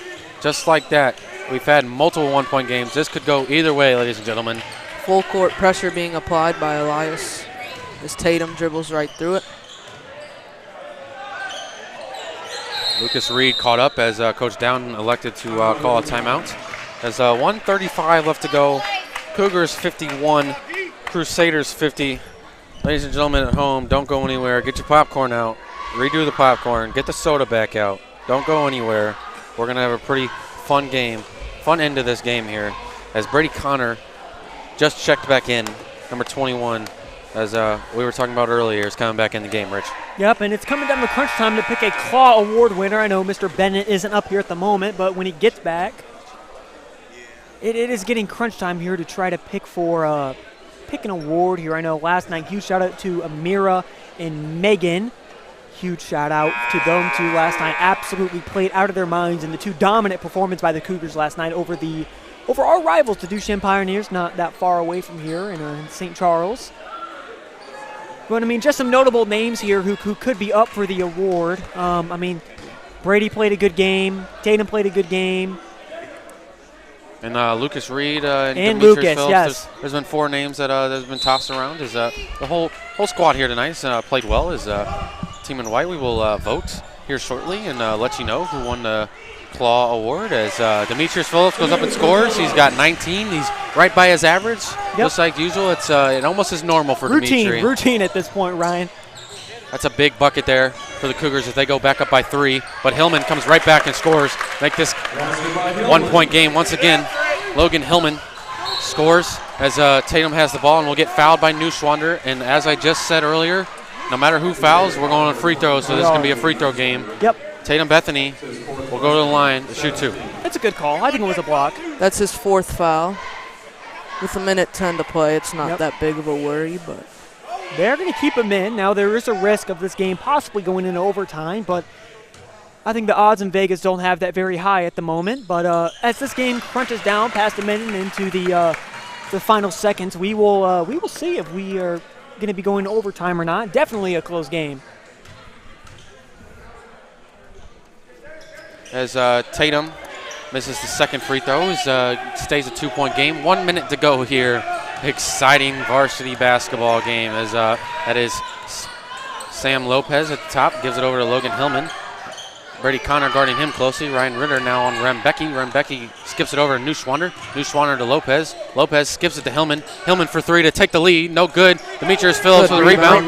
Just like that. We've had multiple 1-point games. This could go either way, ladies and gentlemen. Full court pressure being applied by Helias as Tatum dribbles right through it. Lucas Reed caught up as Coach Dowden elected to call a timeout. There's 1:35 left to go. Cougars 51, Crusaders 50. Ladies and gentlemen at home, don't go anywhere. Get your popcorn out. Redo the popcorn. Get the soda back out. Don't go anywhere. We're going to have a pretty fun game, fun end to this game here. As Brady Connor just checked back in, number 21, as we were talking about earlier, is coming back in the game, Rich. Yep, and it's coming down to crunch time to pick a Claw Award winner. I know Mr. Bennett isn't up here at the moment, but when he gets back, it is getting crunch time here to try to pick an award here. I know last night, huge shout out to Amira and Megan. Huge shout out to them two last night. Absolutely played out of their minds in the 2 dominant performances by the Cougars last night over our rivals, the Duchesne Pioneers, not that far away from here in St. Charles. But, I mean, just some notable names here who could be up for the award. I mean, Brady played a good game. Tatum played a good game. And Lucas Reed and Lucas, Demetrius Phillips. yes. There's been 4 names that has been tossed around. The whole squad here tonight has played well. As Team in White, we will vote here shortly and let you know who won the Claw Award. As Demetrius Phillips goes up and scores. He's got 19. He's right by his average. Yep. Just like usual, it almost is normal for Demetrius. Routine at this point, Ryan. That's a big bucket there for the Cougars as they go back up by 3. But Hillman comes right back and scores. Make this 1-point game once again. Logan Hillman scores as Tatum has the ball and will get fouled by New Schwander. And as I just said earlier, no matter who fouls, we're going on free throws, so this is going to be a free throw game. Yep. Tatum Bethany will go to the line to shoot 2. That's a good call. I think it was a block. That's his 4th foul. With 1:10 to play, it's not that big of a worry, but they're going to keep him in. Now, there is a risk of this game possibly going into overtime, but I think the odds in Vegas don't have that very high at the moment. But as this game crunches down past a minute into the final seconds, we will see if we are going to be going to overtime or not. Definitely a close game. As Tatum misses the second free throw, stays a 2-point game. 1 minute to go here. Exciting varsity basketball game as that is Sam Lopez at the top, gives it over to Logan Hillman. Brady Connor guarding him closely. Ryan Ritter now on Rembecki. Rembecki skips it over to New Schwander. New Schwander to Lopez. Lopez skips it to Hillman. Hillman for 3 to take the lead. No good. Demetrius Phillips with a rebound.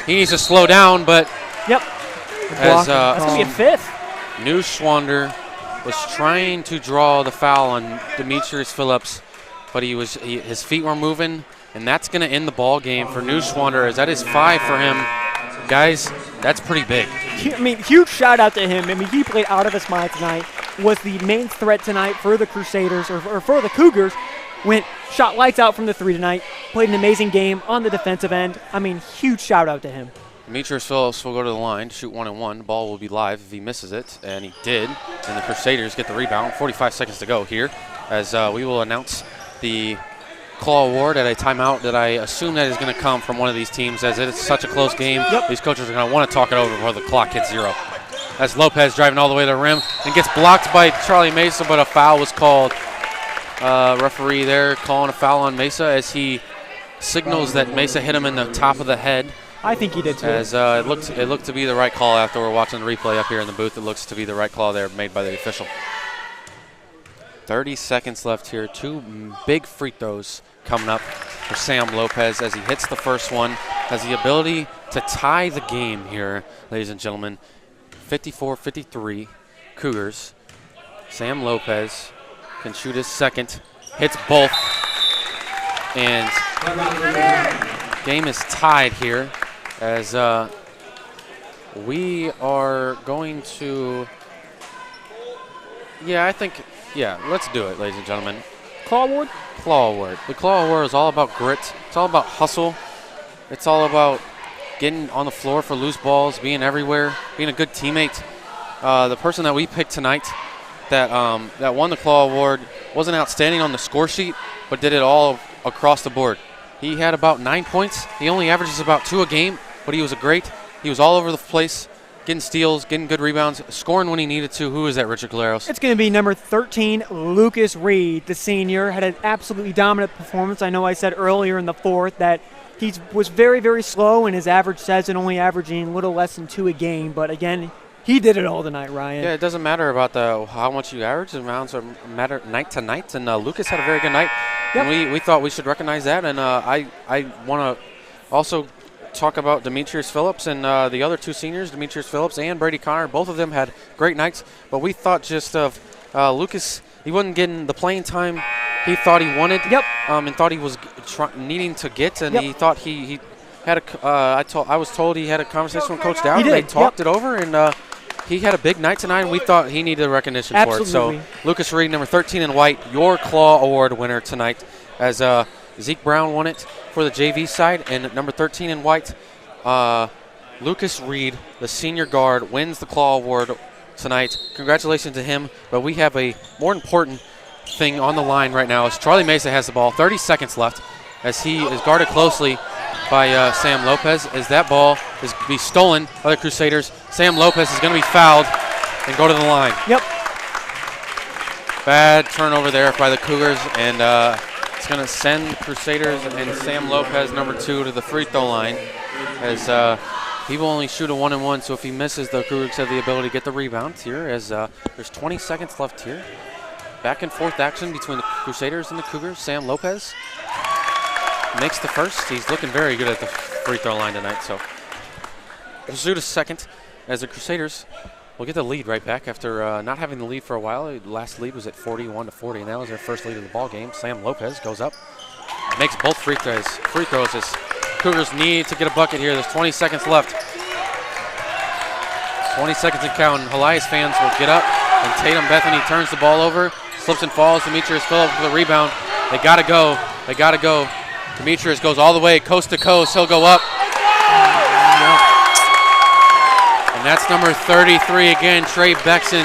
He needs to slow down, but as that's going to be a 5th. New Schwander was trying to draw the foul on Demetrius Phillips, but his feet were moving, and that's going to end the ball game for New Schwander, as that is 5 for him. Guys, that's pretty big. I mean, huge shout out to him. I mean, he played out of his mind tonight, was the main threat tonight for the Crusaders, or for the Cougars. Shot lights out from the 3 tonight, played an amazing game on the defensive end. I mean, huge shout out to him. Demetrius Phillips will go to the line, shoot 1-1. The ball will be live if he misses it, and he did. And the Crusaders get the rebound. 45 seconds to go here, as we will announce the Claw Award at a timeout that I assume that is going to come from one of these teams, as it is such a close game. These coaches are going to want to talk it over before the clock hits 0. That's Lopez driving all the way to the rim and gets blocked by Charlie Mesa, but a foul was called. Referee there calling a foul on Mesa as he signals that Mesa hit him in the top of the head. I think he did too. As it looked to be the right call after we're watching the replay up here in the booth. It looks to be the right call there made by the official. 30 seconds left here. 2 big free throws coming up for Sam Lopez as he hits the first one. Has the ability to tie the game here, ladies and gentlemen. 54-53 Cougars. Sam Lopez can shoot his second. Hits both. And game is tied here as we are going to, let's do it, ladies and gentlemen. Claw award? Claw award. The claw award is all about grit. It's all about hustle. It's all about getting on the floor for loose balls, being everywhere, being a good teammate. The person that we picked tonight that won the claw award wasn't outstanding on the score sheet, but did it all across the board. He had about 9 points. He only averages about 2 a game, but he was he was all over the place, getting steals, getting good rebounds, scoring when he needed to. Who is that, Richard Caleros? It's going to be number 13, Lucas Reed, the senior. Had an absolutely dominant performance. I know I said earlier in the fourth that he was very, very slow, and his average says it only averaging a little less than 2 a game. But, again, he did it all tonight, Ryan. Yeah, it doesn't matter about how much you average. The amounts matter night to night. And Lucas had a very good night. Yep. And we thought we should recognize that. And I want to also talk about Demetrius Phillips and the other 2 seniors, Demetrius Phillips and Brady Connor. Both of them had great nights. But we thought just of Lucas, he wasn't getting the playing time he thought he wanted. Yep. And thought he was needing to get. And Yep. he thought he had I was told he had a conversation with Coach Dowd. He did. They talked Yep. it over, and he had a big night tonight, and we thought he needed recognition Absolutely. for it. So Lucas Reed, number 13 in white, your Claw Award winner tonight, as Zeke Brown won it for the JV side, and number 13 in white, Lucas Reed, the senior guard, wins the Claw Award tonight. Congratulations to him, but we have a more important thing on the line right now as Charlie Mesa has the ball. 30 seconds left as he is guarded closely by Sam Lopez. As that ball is be stolen by the Crusaders, Sam Lopez is going to be fouled and go to the line. Yep. Bad turnover there by the Cougars, and it's going to send Crusaders and Sam Lopez, number 2, to the free throw line as he will only shoot a 1-and-1, so if he misses, the Cougars have the ability to get the rebound here as there's 20 seconds left here. Back and forth action between the Crusaders and the Cougars. Sam Lopez makes the first. He's looking very good at the free throw line tonight. So we'll shoot a second as the Crusaders will get the lead right back after not having the lead for a while. The last lead was at 41-40, and that was their first lead of the ball game. Sam Lopez goes up, makes both free throws as Cougars need to get a bucket here. There's 20 seconds left. 20 seconds and counting. Helias fans will get up, and Tatum Bethany turns the ball over, slips and falls. Demetrius Phillips with the rebound. They got to go. They got to go. Demetrius goes all the way coast to coast. He'll go up. And that's number 33 again, Trey Bexon,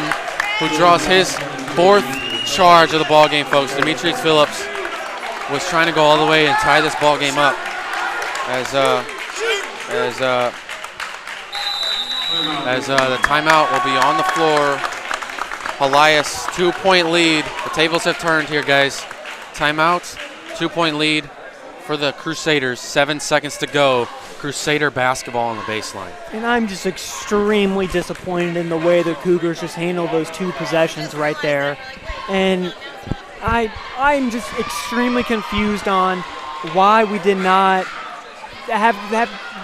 who draws his 4th charge of the ball game, folks. Demetrius Phillips was trying to go all the way and tie this ball game up as the timeout will be on the floor. Helias, 2-point lead. The tables have turned here, guys. Timeout, 2-point lead for the Crusaders. 7 seconds to go. Crusader basketball on the baseline. And I'm just extremely disappointed in the way the Cougars just handled those 2 possessions right there. And I'm just extremely confused on why we did not have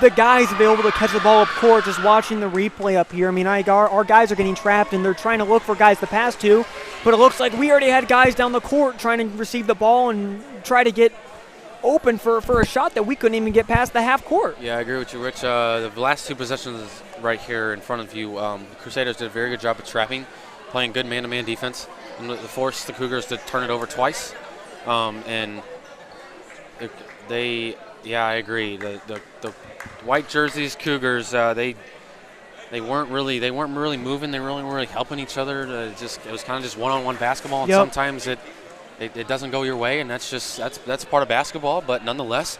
the guys available to catch the ball up court. Just watching the replay up here, I mean, our guys are getting trapped and they're trying to look for guys to pass to, but it looks like we already had guys down the court trying to receive the ball and try to get open for a shot that we couldn't even get past the half court. Yeah, I agree with you, Rich. The last 2 possessions right here in front of you, the Crusaders did a very good job of trapping, playing good man-to-man defense, and forced the Cougars to turn it over twice. Yeah, I agree. The white jerseys Cougars, they weren't really moving. They weren't really helping each other. It was kind of just one-on-one basketball. And sometimes it doesn't go your way, and that's part of basketball. But nonetheless,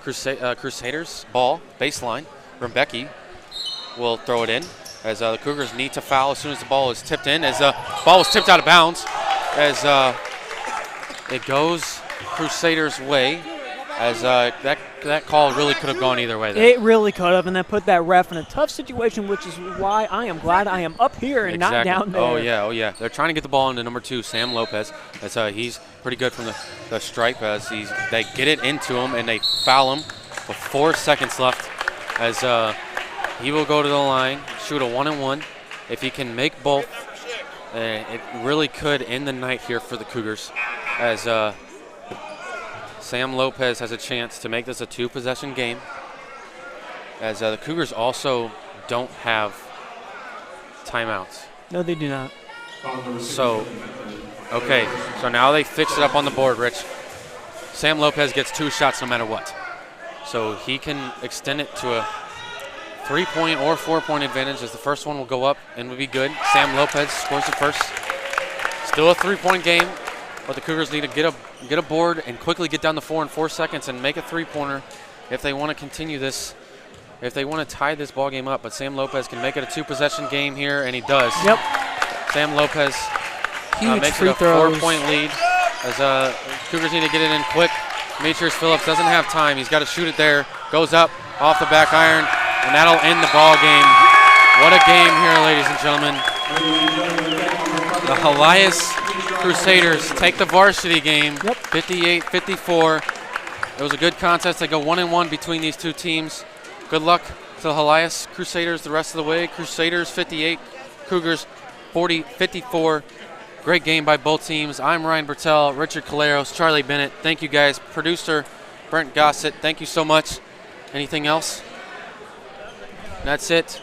Crusaders ball baseline. Rebecki will throw it in as the Cougars need to foul as soon as the ball is tipped in. As the ball was tipped out of bounds, as it goes Crusaders' way. as that call really could have gone either way there. It really could have, and that put that ref in a tough situation, which is why I am glad I am up here and not down there. Oh yeah. They're trying to get the ball into number 2, Sam Lopez. As he's pretty good from the stripe. As they get it into him and they foul him with 4 seconds left. As he will go to the line, shoot a 1-and-1. If he can make both, it really could end the night here for the Cougars. As Sam Lopez has a chance to make this a 2-possession game. As the Cougars also don't have timeouts. No, they do not. So, okay, so now they fix it up on the board, Rich. Sam Lopez gets 2 shots no matter what. So he can extend it to a 3-point or 4-point advantage as the first one will go up and will be good. Sam Lopez scores the first. Still a 3-point game, but the Cougars need to get a board and quickly get down the 4 in 4 seconds and make a 3-pointer if they want to continue this, if they want to tie this ball game up. But Sam Lopez can make it a 2-possession game here, and he does. Yep. Sam Lopez makes it a 4-point lead as Cougars need to get it in quick. Demetrius Phillips doesn't have time. He's got to shoot it there. Goes up off the back iron, and that'll end the ball game. What a game here, ladies and gentlemen. The Helias Crusaders take the varsity game, 58-54. It was a good contest. They go 1-and-1 between these two teams. Good luck to the Helias Crusaders the rest of the way. Crusaders 58, Cougars 54. Great game by both teams. I'm Ryan Bertel, Richard Caleros, Charlie Bennett. Thank you guys. Producer Brent Gossett, thank you so much. Anything else? That's it.